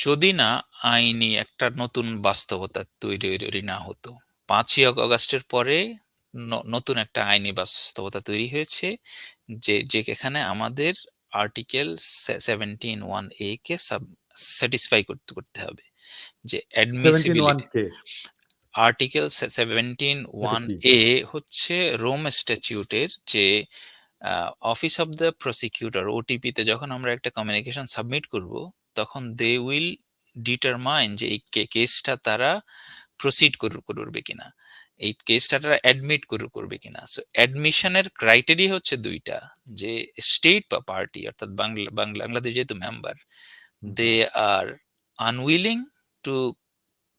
Speaker 2: যদি না আইনি একটা নতুন বাস্তবতা তৈরি না হতো। ৫ই অগাস্টের পরে নতুন একটা আইনি বাস্তবতা তৈরি হয়েছে যেখানে আমাদের আর্টিকেল 17(1)(a) কে স্যাটিসফাই করতে হবে। যে
Speaker 1: 71
Speaker 2: অ্যাডমিসিবিলিটি
Speaker 1: কে?
Speaker 2: আর্টিকেল
Speaker 1: এটা কি?
Speaker 2: 17(1)(a) হচ্ছে রোম স্ট্যাটিউটের যে অফিস অফ দ্য প্রসিকিউটর ওটিপিতে যখন আমরা একটা কমিউনিকেশন সাবমিট করব তখন দে উইল ডিটারমাইন যে এই কেসটা তারা প্রসিড করবে কিনা, এই কেসটা তারা অ্যাডমিট করবে কিনা। সো অ্যাডমিশনের ক্রাইটেরিয়া হচ্ছে দুইটা, যে স্টেট বা পার্টি অর্থাৎ বাংলাদেশ যেহেতু member,
Speaker 1: hmm,
Speaker 2: they are unwilling to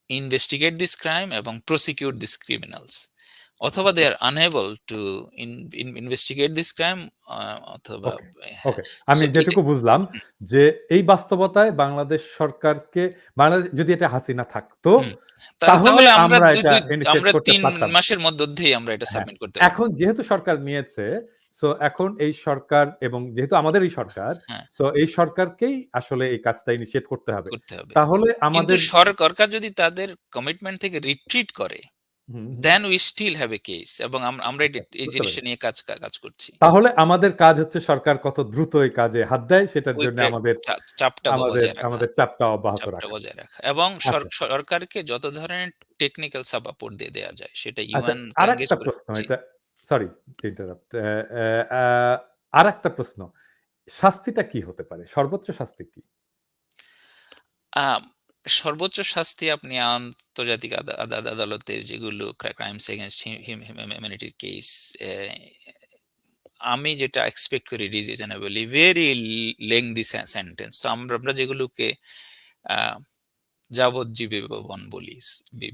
Speaker 2: investigate this crime এবং প্রসিকিউট দিস ক্রিমিনালস, অথবা they are unable to investigate this crime, অথবা
Speaker 1: ওকে,
Speaker 2: হ্যাঁ।
Speaker 1: ওকে। আমি
Speaker 2: সো এটা
Speaker 1: যেটুকু বুঝলাম যে এই বাস্তবতায় বাংলাদেশ সরকারকে, বাংলাদেশ যদি এটা হাসিনা থাকতো,
Speaker 2: হুম,
Speaker 1: তাহলে
Speaker 2: তাহলে আমরা
Speaker 1: আমরা
Speaker 2: দুই
Speaker 1: এটা
Speaker 2: দুই
Speaker 1: ইনিশিয়েট
Speaker 2: আমরা
Speaker 1: করতে
Speaker 2: ৩
Speaker 1: পারতাম।
Speaker 2: মাসের মধ্যেই আমরা এটা
Speaker 1: হ্যাঁ,
Speaker 2: সাবমিট করতে পারতাম।
Speaker 1: এখন যেহেতু সরকার নিয়েছে, সো এখন এই সরকার, এবং যেহেতু আমাদেরই সরকার,
Speaker 2: হ্যাঁ,
Speaker 1: সো এই সরকারকেই আসলে এই কাজটা ইনিশিয়েট করতে হবে।
Speaker 2: করতে হবে।
Speaker 1: তাহলে
Speaker 2: কিন্তু
Speaker 1: আমাদের
Speaker 2: সরকার যদি তাদের কমিটমেন্ট থেকে রিট্রিট করে,
Speaker 1: hmm, hmm,
Speaker 2: then we still have a case, এবং আমরা
Speaker 1: আচ্ছা,
Speaker 2: এই
Speaker 1: বুঝতে
Speaker 2: জিনিসটা
Speaker 1: পেরেছি।
Speaker 2: নিয়ে কাজ করছি।
Speaker 1: তাহলে আমাদের কাজ হচ্ছে সরকার কত দ্রুত এই কাজে হাত দেয় সেটার
Speaker 2: ওই
Speaker 1: জন্য আমাদের
Speaker 2: চাপটা
Speaker 1: আমাদের
Speaker 2: বজায় রাখা।
Speaker 1: আমাদের চাপটা অব্যাহত রাখা।
Speaker 2: এবং
Speaker 1: আচ্ছা,
Speaker 2: সরকারকে যত ধরনের টেকনিক্যাল সাপোর্ট দিয়ে দেয়া যায় সেটা
Speaker 1: আচ্ছা,
Speaker 2: ইউএন কে এনগেজ
Speaker 1: আরেকটা
Speaker 2: করে।
Speaker 1: প্রশ্ন,
Speaker 2: জি।
Speaker 1: এটা সরি টু ইন্টারাপ্ট। আরেকটা প্রশ্ন। শাস্তিটা কি হতে পারে? সর্বোচ্চ শাস্তি কি?
Speaker 2: আম সর্বোচ্চ শাস্তি আপনি আন্তর্জাতিক আদালতের যেগুলো ক্রাইমস এগেইনস্ট হিউম্যানিটির কেস, এ আমি যেটা এক্সপেক্ট করি reasonably very lengthy sentence. So আমরা যেগুলোকে আ যাবজ্জীবন বলি,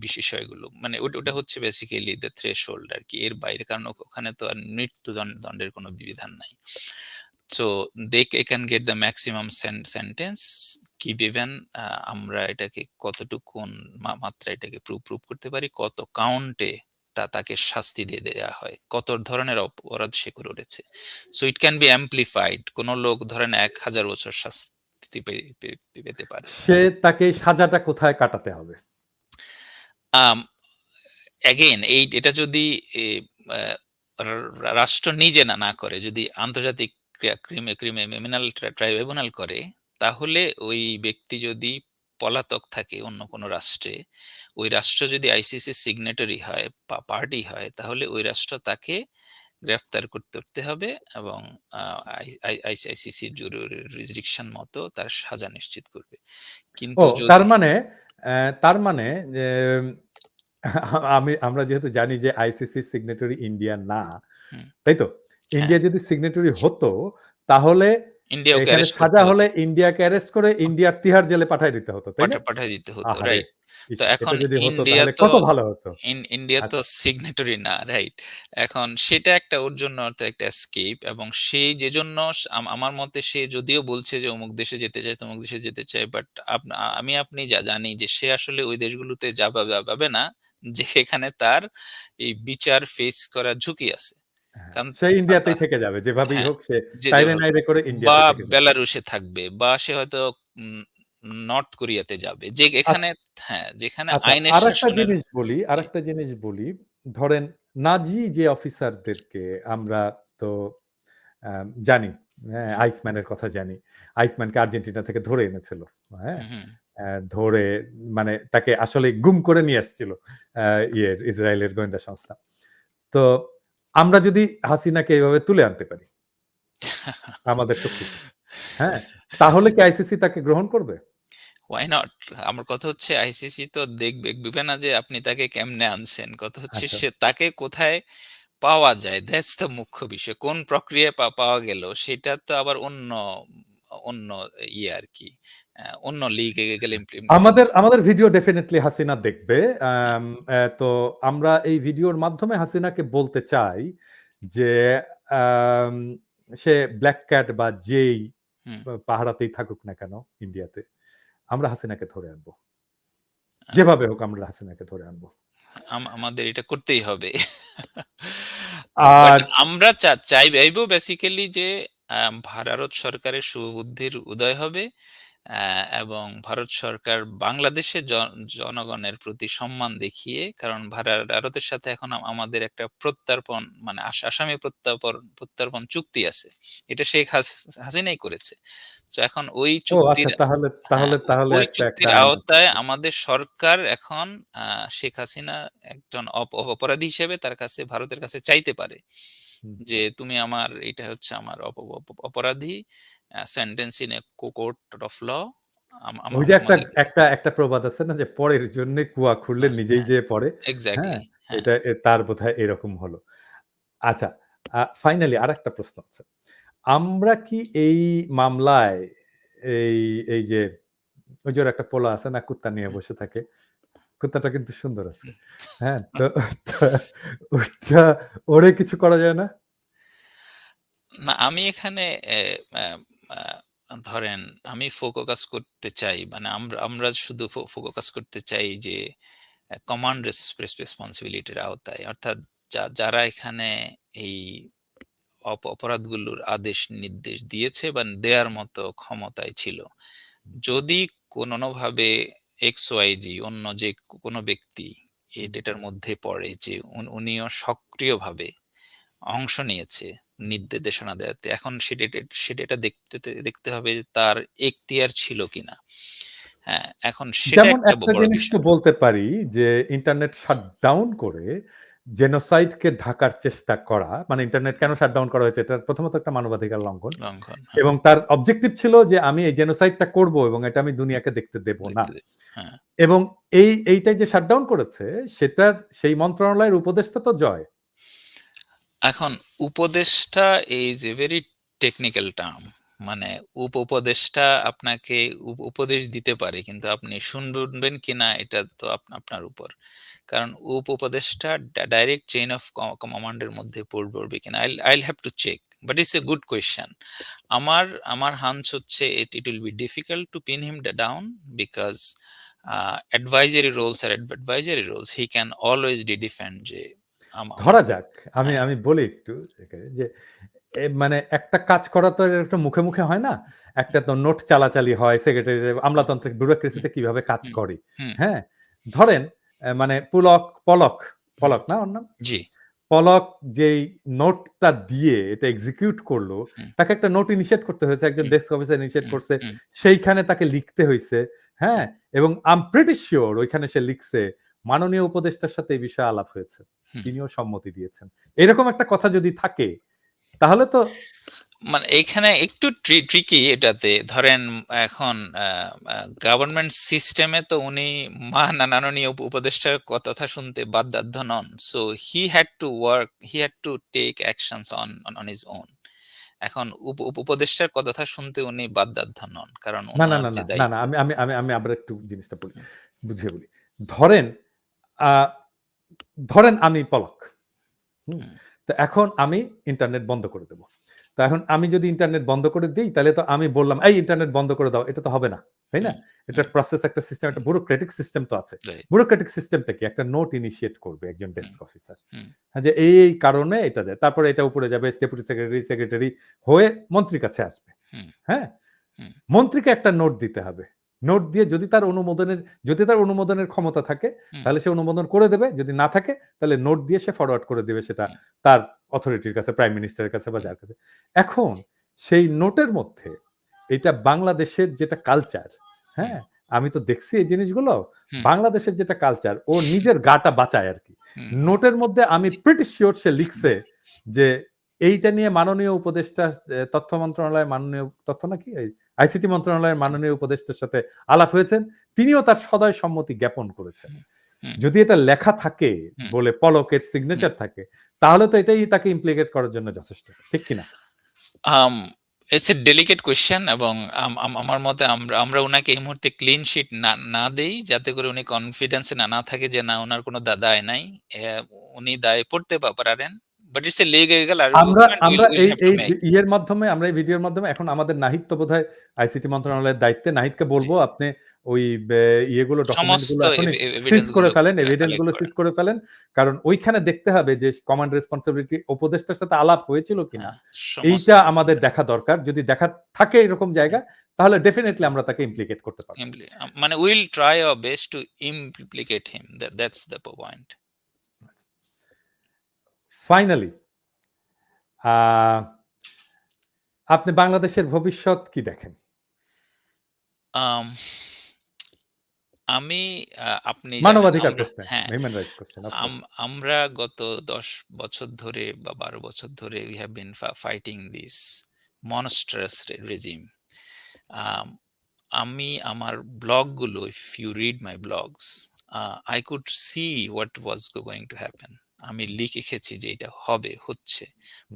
Speaker 2: বিষয়গুলো। মানে ওটা
Speaker 1: হুম।
Speaker 2: হচ্ছে বেসিক্যালি দ্য থ্রেশহোল্ড আরকি। এর বাইরে, কারণ ওখানে তো আর মৃত্যুদণ্ডের কোনো বিধান নাই। So they can get the maximum sentence given আমরা এটাকে কতটুকুন মাত্রায় এটাকে প্রুভ করতে পারি, কত কাউন্টে তাকে শাস্তি দিয়ে দেয়া হয়, কত ধরনের অপরাধ সে করেছে। So it can be amplified. কোন লোক ধরেন ১,০০০ বছর শাস্তি পেতে পারে।
Speaker 1: তাকে সাজাটা কোথায় কাটাতে হবে?
Speaker 2: আম অ্যাগেইন এটা যদি এ আ রাষ্ট্র নিজে না করে, যদি আন্তর্জাতিক ক্রিমিনাল ট্রাইব্যুনাল করে, তাহলে ওই ব্যক্তি যদি পলাতক থাকে অন্য কোনো রাষ্ট্রে, ওই রাষ্ট্র যদি আইসিসি সিগনেটারি হয় বা পার্টি হয়, তাহলে ওই রাষ্ট্র তাকে গ্রেফতার করতে হবে এবং আ আইসিসির জুরিসডিকশন মতো তার সাজা নিশ্চিত করবে।
Speaker 1: ও,
Speaker 2: কিন্তু
Speaker 1: তার
Speaker 2: যদি
Speaker 1: মানে তার মানে যে আমরা যেহেতু জানি যে আইসিসি সিগনেটরি ইন্ডিয়া না,
Speaker 2: হুম,
Speaker 1: তাই তো?
Speaker 2: হ্যাঁ,
Speaker 1: ইন্ডিয়া যদি সিগনেটরি হতো, তাহলে
Speaker 2: ইন্ডিয়াকে
Speaker 1: এখানে
Speaker 2: অ্যারেস্ট করতে
Speaker 1: সাজা
Speaker 2: হতো।
Speaker 1: হলে ইন্ডিয়াকে অ্যারেস্ট করে ইন্ডিয়ার তিহার জেলে পাঠায় দিতে হতো, তাই না?
Speaker 2: পাঠায় দিতে হতো,
Speaker 1: আহারে!
Speaker 2: রাইট। তো
Speaker 1: ইস!
Speaker 2: এখন
Speaker 1: এটা যদি হতো
Speaker 2: ইন্ডিয়া
Speaker 1: তাহলে
Speaker 2: তো
Speaker 1: কত ভালো হতো।
Speaker 2: ইন্ডিয়া তো
Speaker 1: আচ্ছা,
Speaker 2: সিগনেটরি না, রাইট? এখন সেটা একটা ওর জন্য তো একটা এসকেপ, এবং সে যেজন্য আমার মতে সে যদিও বলছে যে অমুক দেশে যেতে চায়, তমুক দেশে যেতে চায়, বাট আপনি জানি যে সে আসলে ওই দেশগুলোতে যাবে না যেখানে তার এই বিচার ফেস করার ঝুঁকি আছে।
Speaker 1: হ্যাঁ,
Speaker 2: কারণ
Speaker 1: সে
Speaker 2: তা তা
Speaker 1: ইন্ডিয়াতেই থেকে যাবে। যেভাবেই
Speaker 2: হ্যাঁ,
Speaker 1: হোক সে
Speaker 2: যে
Speaker 1: তাইরে
Speaker 2: হোক,
Speaker 1: নাইরে করে
Speaker 2: বা
Speaker 1: ইন্ডিয়াতে থেকে যাবে।
Speaker 2: বেলারুশে থাকবে, বা সে হয়তো নর্থ কোরিয়াতে যাবে। যে এখানে হ্যাঁ, যেখানে
Speaker 1: আচ্ছা,
Speaker 2: আইনের শাসনের জি,
Speaker 1: আরেকটা জিনিস বলি। ধরেন নাজি যে অফিসারদেরকে আমরা তো জানি, হ্যাঁ,
Speaker 2: হুম,
Speaker 1: আইখম্যানের কথা জানি। আইখম্যানকে আর্জেন্টিনা থেকে ধরে এনেছিল। হ্যাঁ?
Speaker 2: হুম, হুম।
Speaker 1: ধরে মানে তাকে আসলে গুম করে নিয়ে আসছিল ইসরায়েলের গোয়েন্দা সংস্থা। তো আমরা যদি হাসিনাকে এভাবে তুলে আনতে পারি আমাদের শক্তিতে, হ্যাঁ? তাহলে কি আইসিসি তাকে গ্রহণ করবে?
Speaker 2: Why not? আমার কথা হচ্ছে আইসিসি তো দেখবে না যে আপনি তাকে কেমনে আনছেন। কথা হচ্ছে
Speaker 1: আচ্ছা।
Speaker 2: সে তাকে কোথায় পাওয়া যায়। দ্যাটস দ্য মুখ্য বিষয়। কোন প্রক্রিয়ায় পাওয়া গেল সেটা তো আবার অন্য ইয়ে আরকি। অন্য লিগে গেলে ইমপ্লিমেন্ট
Speaker 1: আমাদের ভিডিও ডেফিনিটলি হাসিনা দেখবে।
Speaker 2: হুম,
Speaker 1: তো আমরা এই ভিডিওর মাধ্যমে হাসিনাকে বলতে চাই যে আম সে ব্লাক ক্যাট বা যেই
Speaker 2: হুম।
Speaker 1: পাহারাতেই থাকুক না কেন ইন্ডিয়াতে, আমরা হাসিনাকে ধরে আনবো।
Speaker 2: আ
Speaker 1: যেভাবে হোক আমরা হাসিনাকে ধরে আনবো।
Speaker 2: আমাদের এটা করতেই হবে। বাট
Speaker 1: আর
Speaker 2: আমরা চাইবো বেসিক্যালি যে ভারত সরকারের শুভবুদ্ধির উদয় হবে। এবং ভারত সরকার বাংলাদেশের জনগণের প্রতি সম্মান দেখিয়ে কারণ ভারতের সাথে এখন আমাদের একটা প্রত্যর্পণ মানে আসামি প্রত্যর্পণ চুক্তি আছে। এটা শেখ হাসিনাই করেছে। তো এখন ওই
Speaker 1: ও আচ্ছা
Speaker 2: চুক্তির
Speaker 1: তাহলে
Speaker 2: হ্যাঁ,
Speaker 1: তাহলে তাহলে
Speaker 2: ওই
Speaker 1: একটা একটা
Speaker 2: চুক্তির
Speaker 1: আইন আছে।
Speaker 2: আওতায় আমাদের সরকার এখন শেখ হাসিনা একজন অপরাধী হিসেবে তার কাছে ভারতের কাছে চাইতে পারে।
Speaker 1: হুম।
Speaker 2: যে তুমি আমার এটা হচ্ছে আমার অপরাধী sentence in a court of law
Speaker 1: ওই যে একটা
Speaker 2: আমাদের
Speaker 1: একটা একটা প্রবাদ আছে না যে পরের জন্য কুয়া খুঁড়লে নিজেই
Speaker 2: হ্যাঁ,
Speaker 1: যেয়ে পড়ে। হ্যাঁ?
Speaker 2: এক্সাক্টলি হ্যাঁ।
Speaker 1: এটা তার বোধহয় এরকম হলো। আচ্ছা, ফাইনালি আরেকটা প্রশ্ন আছে। আমরা কি এই মামলায় এই এই যে ওই যে ওর একটা পোলা আছে না কুত্তা নিয়ে
Speaker 2: হুম,
Speaker 1: বসে থাকে। কুত্তাটা কিন্তু সুন্দর আছে।
Speaker 2: হুম।
Speaker 1: হ্যাঁ? তো তো ওইটা ওরে কিছু করা যায় না?
Speaker 2: না আমি এখানে আ আ ধরেন আমি ফোকাস করতে চাই। মানে আমরা শুধু ফোকাস করতে চাই যে কমান্ড রেসপন্সিবিলিটির আওতায়। অর্থাৎ যারা এখানে এই অপরাধগুলোর আদেশ নির্দেশ দিয়েছে বা দেয়ার মতো ক্ষমতায় ছিল। যদি কোনোভাবে XYZ অন্য যে কোনো ব্যক্তি এটার মধ্যে পড়ে যে উনিও সক্রিয়ভাবে অংশ নিয়েছে নির্দেশনা দেওয়াতে। এখন সেটা এটা দেখতে হবে যে তার এখতিয়ার ছিল কিনা। হ্যাঁ, এখন সেটা
Speaker 1: যেমন
Speaker 2: একটা
Speaker 1: একটা
Speaker 2: বড়
Speaker 1: জিনিস তো
Speaker 2: বিষয়।
Speaker 1: বলতে পারি যে ইন্টারনেট শাটডাউন করে জেনোসাইড কে ঢাকার চেষ্টা করা, মানে ইন্টারনেট কেন শাটডাউন করা হয়েছে এটা প্রথমত একটা মানবাধিকার লঙ্ঘন
Speaker 2: লঙ্ঘন, হ্যাঁ,
Speaker 1: এবং তার অবজেক্টিভ ছিল যে আমি এই জেনোসাইডটা করব এবং এটা আমি দুনিয়াকে দেখতে দেব না।
Speaker 2: দেখতে হ্যাঁ।
Speaker 1: এবং এইটাই যে শাটডাউন করেছে সেটার সেই মন্ত্রণালয়ের উপদেষ্টা তো জয়।
Speaker 2: এখন উপদেষ্টা is a very technical term. মানে উপদেষ্টা আপনাকে উপদেশ দিতে পারে। কিন্তু আপনি শুনবেন কিনা এটা তো আপনার উপর। কারণ উপদেষ্টা ডাইরেক্ট চেইন অফ কমান্ড এর মধ্যে পড়বে কিনা। I'll have to check. But it's a good question. আমার হাঞ্চ হচ্ছে it will be difficult to pin him down because advisory roles are advisory roles. He can always defend যে আমার
Speaker 1: ধরা যাক, আমি
Speaker 2: হ্যাঁ,
Speaker 1: আমি বলি একটু এখানে যে মানে একটা কাজ করা তো একটা মুখে, মুখে হয় না। একটা তো নোট চালাচালি হয়, সেক্রেটারি
Speaker 2: হুম,
Speaker 1: আমলাতান্ত্রিক
Speaker 2: হুম,
Speaker 1: ব্যুরোক্রেসিতে কিভাবে কাজ
Speaker 2: হুম,
Speaker 1: করে।
Speaker 2: হুম,
Speaker 1: হ্যাঁ? ধরেন মানে
Speaker 2: হুম,
Speaker 1: পলক না ওর নাম?
Speaker 2: জি,
Speaker 1: পলক যেই নোটটা দিয়ে এটা এক্সিকিউট করলো,
Speaker 2: হুম,
Speaker 1: তাকে একটা নোট ইনিশিয়েট করতে হয়েছে। একজন
Speaker 2: হুম,
Speaker 1: ডেস্ক অফিসার ইনিশিয়েট
Speaker 2: হুম,
Speaker 1: করছে।
Speaker 2: হুম,
Speaker 1: সেইখানে তাকে লিখতে হইছে। হ্যাঁ?
Speaker 2: হুম,
Speaker 1: এবং আই এম প্রিটি সিউর ওইখানে সে লিখছে, মাননীয় উপদেষ্টার সাথে এই বিষয়ে আলাপ হয়েছে।
Speaker 2: হুম।
Speaker 1: তিনিও সম্মতি দিয়েছেন। এরকম একটা কথা যদি থাকে, তাহলে তো
Speaker 2: মানে এইখানে একটু ট্রিকি এটাতে। ধরেন এখন আ আ গভর্নমেন্ট সিস্টেমে তো উনি মাননীয় উপদেষ্টার কথা শুনতে বাধ্য নন। So he had to take actions on his own. এখন উপদেষ্টার কথা শুনতে উনি বাধ্য নন। কারণ
Speaker 1: না, না,
Speaker 2: উনার
Speaker 1: না,
Speaker 2: যে
Speaker 1: না, না, না।
Speaker 2: দায়িত্ব
Speaker 1: আমি আবার একটু জিনিসটা বলি,
Speaker 2: হুম,
Speaker 1: বুঝিয়ে বলি। ধরেন আ ধরেন আমি পলক। হুম?
Speaker 2: হুম,
Speaker 1: তো এখন আমি ইন্টারনেট বন্ধ করে দেব। তো এখন আমি যদি ইন্টারনেট বন্ধ করে দেই, তাহলে তো আমি বললাম, "এই ইন্টারনেট বন্ধ করে দাও।" এটা তো হবে না। তাই না?
Speaker 2: হুম,
Speaker 1: এটার
Speaker 2: হুম,
Speaker 1: প্রসেস একটা সিস্টেম, একটা
Speaker 2: হুম,
Speaker 1: ব্যুরোক্রেটিক সিস্টেম তো আছে।
Speaker 2: রাইট,
Speaker 1: ব্যুরোক্রেটিক সিস্টেমটা কি? একটা নোট ইনিশিয়েট করবে একজন
Speaker 2: হুম,
Speaker 1: ডেস্ক অফিসার।
Speaker 2: হুম,
Speaker 1: হ্যাঁ, যে এই কারণে এটা যায়। তারপরে এটা উপরে যাবে ডেপুটি সেক্রেটারি হয়ে মন্ত্রীর কাছে আসবে।
Speaker 2: হুম,
Speaker 1: হ্যাঁ?
Speaker 2: হুম,
Speaker 1: মন্ত্রীকে একটা নোট দিতে হবে। নোট দিয়ে যদি তার অনুমোদনের ক্ষমতা থাকে
Speaker 2: হুম,
Speaker 1: তাহলে সে অনুমোদন করে দেবে, যদি না থাকে তাহলে নোট দিয়ে সে ফরওয়ার্ড করে দেবে সেটা
Speaker 2: হুম,
Speaker 1: তার অথরিটির কাছে, প্রাইম মিনিস্টারের কাছে বা
Speaker 2: হুম,
Speaker 1: যার কাছে। এখন সেই নোটের মধ্যে এটা বাংলাদেশের যেটা কালচার,
Speaker 2: হুম,
Speaker 1: হ্যাঁ, আমি তো দেখছি এই জিনিসগুলো,
Speaker 2: হুম,
Speaker 1: বাংলাদেশের যেটা কালচার ও নিজের গাটা বাঁচায় আর কি।
Speaker 2: হুম,
Speaker 1: নোটের মধ্যে আমি প্রিটি শিওর সে লিখছে যে এইটা নিয়ে মাননীয় উপদেষ্টা, তথ্য মন্ত্রণালয়ের মাননীয় তথ্য নাকি আইসিটি মন্ত্রণালয়ের মাননীয় উপদেষ্টার সাথে আলাপ হয়েছেন, তিনিও তার সদয় সম্মতি জ্ঞাপন করেছেন।
Speaker 2: হুম, হুম,
Speaker 1: যদি এটা লেখা থাকে
Speaker 2: হুম,
Speaker 1: বলে পলকের
Speaker 2: হুম।
Speaker 1: সিগনেচার থাকে, তাহলে তো এটাই তাকে ইমপ্লিকেট করার জন্য যথেষ্ট, ঠিক কিনা?
Speaker 2: আম ইটস এ ডেলিকেট কোয়েশ্চেন এবং আমার মতে আমরা আমরা উনাকে এই মুহূর্তে ক্লিন শিট না দেই, যাতে করে উনি কনফিডেন্স এ না থাকে যে না উনার কোনো দায় নাই। উনি দায় পড়তে পারেন। বাট ইটস এ লিগ্যাল
Speaker 1: আমরা
Speaker 2: আর্গুমেন্ট
Speaker 1: আমরা
Speaker 2: উইল
Speaker 1: এই
Speaker 2: হ্যাভ টু
Speaker 1: এই
Speaker 2: মেক।
Speaker 1: ইয়ের মাধ্যমে, আমরা এই ভিডিওর মাধ্যমে এখন আমাদের নাহিদ তো বোধহয় আইসিটি মন্ত্রণালয়ের দায়িত্বে, নাহিদকে
Speaker 2: জি।
Speaker 1: বলবো আপনি ওই ইয়েগুলো, ডকুমেন্ট
Speaker 2: সমস্ত
Speaker 1: গুলো এখনই সিজ
Speaker 2: এভিডেন্স
Speaker 1: করে
Speaker 2: গুলো
Speaker 1: ফেলেন, এভিডেন্স
Speaker 2: কালেক্ট
Speaker 1: গুলো
Speaker 2: করেন।
Speaker 1: সিজ করে ফেলেন, কারণ ওইখানে দেখতে হবে যে কমান্ড রেসপন্সিবিলিটি উপদেষ্টার সাথে আলাপ হয়েছিল কিনা,
Speaker 2: হ্যাঁ, সমস্ত
Speaker 1: এইটা
Speaker 2: কিছু
Speaker 1: আমাদের দেখা দরকার। যদি দেখা থাকে এরকম জায়গা, তাহলে ডেফিনেটলি আমরা তাকে ইমপ্লিকেট করতে পারবো।
Speaker 2: মানে will try our best to implicate him. That's the point.
Speaker 1: Finally আপনি বাংলাদেশের ভবিষ্যৎ কি দেখেন?
Speaker 2: আম আমি আপনি জানেন
Speaker 1: মানবাধিকার
Speaker 2: আমরা
Speaker 1: কোশ্চেন,
Speaker 2: হ্যাঁ,
Speaker 1: human rights question, of course.
Speaker 2: আমরা গত ১০ বছর ধরে বা ১২ বছর ধরে we have been fighting this monstrous regime. আম আমি আমার ব্লগগুলো, if you read my blogs, I could see what was going to happen. আমি লিখেছি যে এটা হচ্ছে।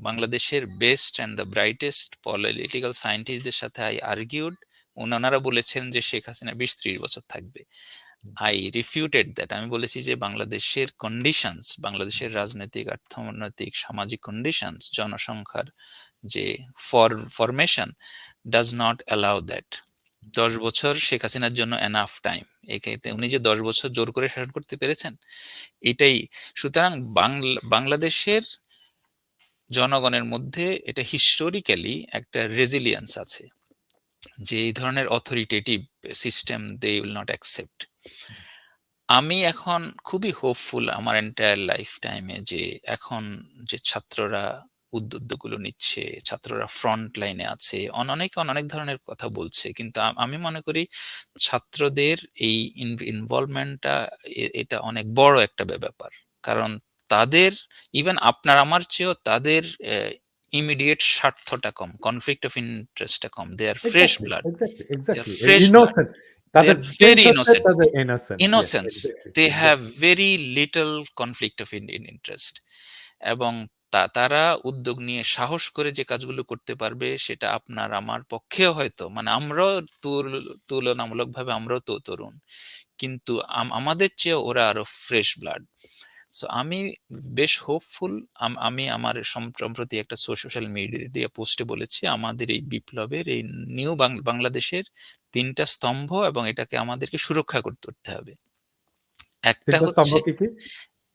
Speaker 2: বাংলাদেশের best and the brightest political সায়েন্টিস্টদের সাথে I argued. ওনারা বলেছেন যে শেখ হাসিনা ২০-৩০ বছর থাকবে। I refuted that. আমি বলেছি যে বাংলাদেশের কন্ডিশনস, বাংলাদেশের রাজনৈতিক, অর্থনৈতিক, সামাজিক কন্ডিশনস, জনসংখ্যার যে formation does not allow that. ১০ বছর শেখ হাসিনার জন্য এনাফ টাইম। এক্ষেত্রে উনি যে ১০ বছর জোর করে শাসন করতে পেরেছেন, এটাই। সুতরাং বাংলাদেশের জনগণের মধ্যে এটা হিস্টোরিক্যালি একটা রেজিলিয়েন্স আছে, যে এই ধরনের authoritative system they will not accept. আমি এখন খুবই হোপফুল আমার এন্টায়ার লাইফ টাইমে যে এখন যে ছাত্ররা উদ্যোগগুলো নিচ্ছে, ছাত্ররা ফ্রন্ট লাইনে আছে, অনেকে অনেক ধরনের কথা বলছে। কিন্তু আমি মনে করি ছাত্রদের এই ইনভলভমেন্টটা এটা অনেক বড় একটা ব্যাপার। কারণ তাদের ইভেন আপনার আমার চেয়েও তাদের ইমিডিয়েট স্বার্থটা কম, কনফ্লিক্ট অফ ইন্টারেস্টটা কম। They are fresh
Speaker 1: exactly,
Speaker 2: blood,
Speaker 1: exactly,
Speaker 2: they are
Speaker 1: exactly.
Speaker 2: Fresh blood,
Speaker 1: innocent.
Speaker 2: They
Speaker 1: তাদের
Speaker 2: আর
Speaker 1: স্ট্রেংথ
Speaker 2: ভেরি
Speaker 1: হচ্ছে
Speaker 2: ইনোসেন্ট।
Speaker 1: তাদের innocence. Yes,
Speaker 2: Innocence.
Speaker 1: Exactly,
Speaker 2: They have
Speaker 1: exactly.
Speaker 2: very little conflict of interest. এবং তারা উদ্যোগ নিয়ে সাহস করে যে কাজগুলো করতে পারবে সেটা আপনার আমার পক্ষেও হয়তো, মানে আমরাও তুলনামূলকভাবে আমরাও তো তরুণ। কিন্তু আমাদের চেয়ে ওরা আরো ফ্রেশ ব্লাড। সো আমি বেশ হোপফুল। আমি আমার সম্প্রতি একটা সোশ্যাল মিডিয়া পোস্টে বলেছি আমাদের এই বিপ্লবের এই নিউ বাংলাদেশের ৩ টা স্তম্ভ এবং এটাকে আমাদেরকে সুরক্ষা করতে হবে। একটা
Speaker 1: ৩ টা স্তম্ভ
Speaker 2: হচ্ছে,
Speaker 1: কি, কি?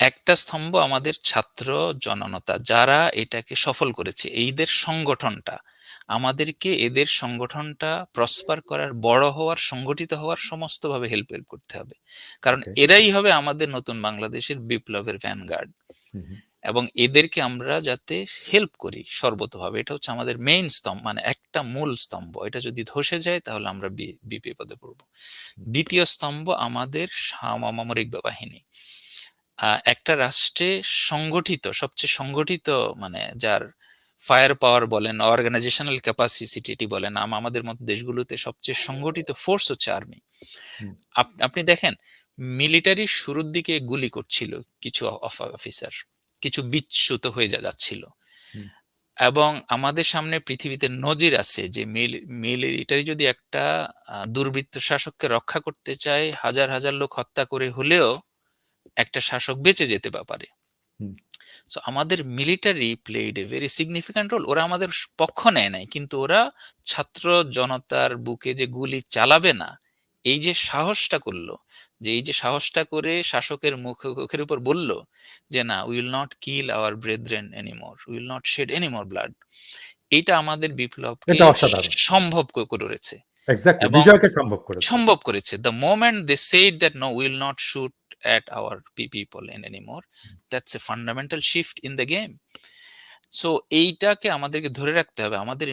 Speaker 2: একটা স্তম্ভ আমাদের ছাত্র জনতা যারা এটাকে সফল করেছে, এইদের সংগঠনটা। আমাদেরকে এদের সংগঠনটা প্রসপার করার, বড় হওয়ার, সংগঠিত হওয়ার সমস্তভাবে হেল্প করতে হবে। কারণ
Speaker 1: ওকে।
Speaker 2: এরাই হবে আমাদের নতুন বাংলাদেশের বিপ্লবের ভ্যানগার্ড।
Speaker 1: হুম, হুম,
Speaker 2: এবং এদেরকে আমরা যাতে হেল্প করি সর্বতোভাবে। এটা হচ্ছে আমাদের মেইন স্তম্ভ, মানে একটা মূল স্তম্ভ। এটা যদি ধসে যায় তাহলে আমরা বিপদে পড়ব।
Speaker 1: হুম।
Speaker 2: ২য় স্তম্ভ আমাদের সামরিক বাহিনী। একটা রাষ্ট্রে সংগঠিত, সবচেয়ে সংগঠিত, মানে যার ফায়ার পাওয়ার বলেন, অর্গানাইজেশনাল ক্যাপাসিটি বলেন, আমাদের মতো দেশগুলোতে সবচেয়ে সংগঠিত ফোর্স হচ্ছে আর্মি।
Speaker 1: হুম,
Speaker 2: আপনি দেখেন মিলিটারি শুরুর দিকে গুলি করছিল কিছু অফিসার, কিছু বিচ্যুত হয়ে যাচ্ছিল।
Speaker 1: হুম,
Speaker 2: এবং আমাদের সামনে পৃথিবীতে নজির আছে যে মিলিটারি যদি একটা দুর্বৃত্ত শাসককে রক্ষা করতে চায়, হাজার হাজার লোক হত্যা করে হলেও একটা শাসক বেঁচে যেতে পারে।
Speaker 1: হুম।
Speaker 2: সো আমাদের military played a very significant role. ওরা আমাদের পক্ষ নেয় নাই, কিন্তু ওরা ছাত্র জনতার বুকে যে গুলি চালাবে না, এই যে সাহসটা করলো, যে এই যে সাহসটা করে শাসকের মুখের উপর বলল যে না, we will not kill our brethren anymore, we will not shed anymore blood, এইটা আমাদের বিপ্লবকে
Speaker 1: এটা অসাধারণ।
Speaker 2: সম্ভব করেছে।
Speaker 1: এক্সাক্টলি,
Speaker 2: এবং
Speaker 1: বিজয়কে সম্ভব করেছে।
Speaker 2: সম্ভব করেছে। The moment they said that, "No, we will not shoot at our people anymore," that's a fundamental shift in the game. So এইটাকে আমাদেরকে ধরে রাখতে হবে। আমাদের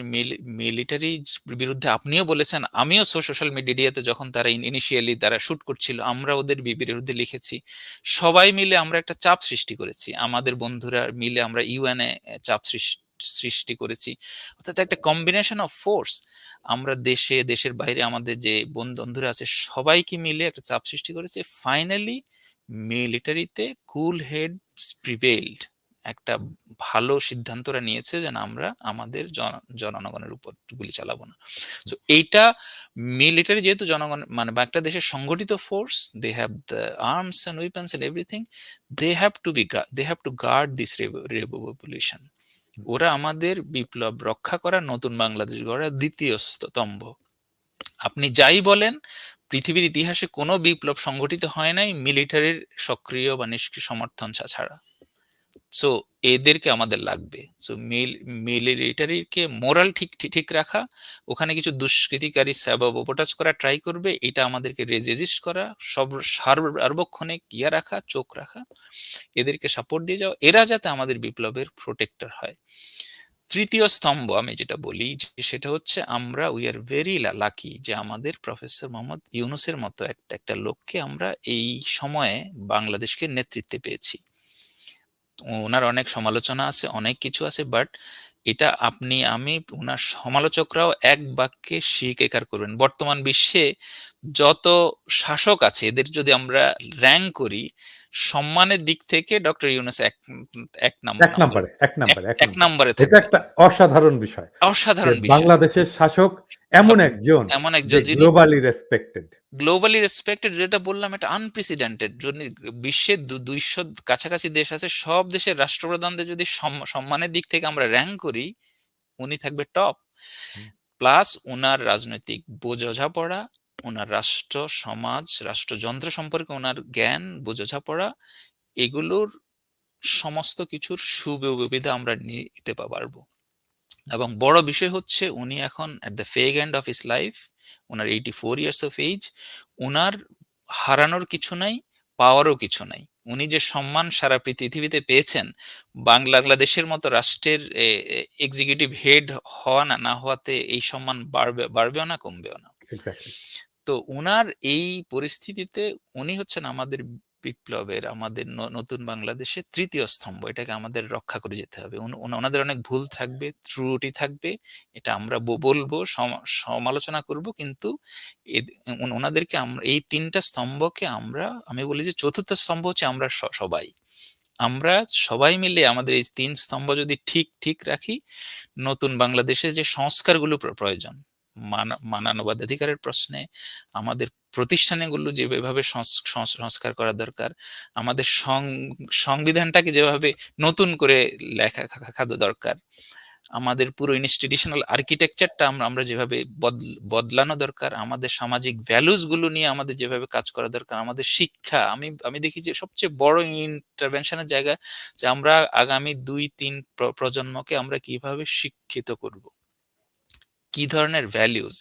Speaker 2: মিলিটারি বিরুদ্ধে আপনিও বলেছেন, আমিও সোশ্যাল মিডিয়াতে যখন তারা ইনিশিয়ালি তারা শুট করছিল, আমরা ওদের বিরুদ্ধে লিখেছি। সবাই মিলে আমরা একটা চাপ সৃষ্টি করেছি। আমাদের বন্ধুরা মিলে আমরা ইউএনএ চাপ সৃষ্টি করেছি। অর্থাৎ একটা কম্বিনেশন অফ ফোর্স। আমরা দেশে, দেশের বাইরে আমাদের যে বন্ধুরা আছে সবাইকে মিলে একটা চাপ সৃষ্টি করেছি। ফাইনালি মিলিটারিতে কুল হেডস প্রিভেইলড। একটা ভালো সিদ্ধান্তরা নিয়েছে যে না, আমরা আমাদের জনগণের উপর গুলি চালাবো না। সো এইটা মিলিটারি যেহেতু জনগণ মানে বা একটা দেশের সংগঠিত force, they have the arms and weapons and everything, they have to guard this revolution. ওরা আমাদের বিপ্লব রক্ষা করা, নতুন বাংলাদেশ গড়ার দ্বিতীয় স্তম্ভ। আপনি যাই বলেন, পৃথিবীর ইতিহাসে কোনো বিপ্লব সংগঠিত হয় নাই মিলিটারির সক্রিয় বা নিষ্ক্রিয় সমর্থন ছাড়া। সো এদেরকে আমাদের লাগবে। সো মিলিটারিকে মোরাল ঠিক রাখা, ওখানে কিছু দুষ্কৃতিকারী সাবোটাজ করা ট্রাই করবে, এটা আমাদেরকে রেজিস্ট করা, সব সার্বক্ষণিক রাখা, চোখ রাখা, এদেরকে সাপোর্ট দিয়ে যাওয়া, এরা যাতে আমাদের বিপ্লবের প্রোটেক্টর হয়। তৃতীয় স্তম্ভ আমি যেটা বলি সেটা হচ্ছে আমরা উই আর ভেরি লাকি যে আমাদের প্রফেসর মোহাম্মদ ইউনূসের মতো একটা লোককে আমরা এই সময়ে বাংলাদেশকে নেতৃত্বে পেয়েছি। ওনার অনেক সমালোচনা আছে, অনেক কিছু আছে, বাট এটা আপনি আমি ওনার সমালোচকরাও এক বাক্যে স্বীকার করবেন। বর্তমান বিশ্বে যত শাসক আছে এদের যদি আমরা র্যাঙ্ক করি, সম্মানের দিক থেকে ডক্টর ইউনূস এক নম্বরে
Speaker 1: এটা
Speaker 2: থাকবে।
Speaker 1: একটা অসাধারণ বিষয় যে
Speaker 2: অসাধারণ বিষয়।
Speaker 1: বাংলাদেশের শাসক এমন একজন যে
Speaker 2: যিনি
Speaker 1: গ্লোবালি রেসপেক্টেড।
Speaker 2: গ্লোবালি রেসপেক্টেড, যেটা বললাম এটা আনপ্রেসিডেন্টেড। যদি বিশ্বের 200 কাছাকাছি দেশ আছে, সব দেশের রাষ্ট্রপ্রধানদের যদি সম্মানের দিক থেকে আমরা র্যাঙ্ক করি, উনি থাকবে টপ। প্লাস ওনার রাজনৈতিক বোঝাপড়া, ওনার রাষ্ট্র সমাজ রাষ্ট্রযন্ত্র সম্পর্কে ওনার জ্ঞান বোঝাপড়া, এগুলোর সমস্ত কিছুর সুবিধা আমরা নিতে পারবো। এবং বড় বিষয় হচ্ছে উনি এখন at the fag end of his life, ওনার 84 ইয়ার্স অফ এজ। ওনার হারানোর কিছু নাই, পাওয়ারও কিছু নাই। উনি যে সম্মান সারা পৃথিবীতে পেয়েছেন, বাংলাদেশের মতো রাষ্ট্রের এক্সিকিউটিভ হেড হওয়া না হওয়াতে এই সম্মান বাড়বেও না, কমবেও না। তো উনার এই পরিস্থিতিতে উনি হচ্ছেন আমাদের বিপ্লবের, আমাদের নতুন বাংলাদেশের তৃতীয় স্তম্ভ। এটাকে আমাদের রক্ষা করে যেতে হবে। ওনাদের অনেক ভুল থাকবে, ত্রুটি থাকবে, এটা আমরা বলবো, সমালোচনা করব, কিন্তু ওনাদেরকে আমরা এই তিনটা স্তম্ভকে আমি বলি যে চতুর্থ স্তম্ভ হচ্ছে আমরা আমরা সবাই মিলে আমাদের এই তিন স্তম্ভ যদি ঠিক রাখি, নতুন বাংলাদেশে যে সংস্কারগুলো প্রয়োজন, মানবাধিকারের প্রশ্নে আমাদের প্রতিষ্ঠানগুলো যেভাবে সংস্কার করা দরকার, আমাদের সংবিধানটাকে যেভাবে নতুন করে লেখা দরকার, আমাদের পুরো ইনস্টিটিউশনাল আর্কিটেকচারটা আমরা যেভাবে বদলানো দরকার, আমাদের সামাজিক ভ্যালুস গুলো নিয়ে আমাদের যেভাবে কাজ করা দরকার, আমাদের শিক্ষা, আমি দেখি যে সবচেয়ে বড় ইন্টারভেনশনের জায়গা যে আমরা আগামী 2-3 প্রজন্মকে আমরা কিভাবে শিক্ষিত করব, কি ধরনের values,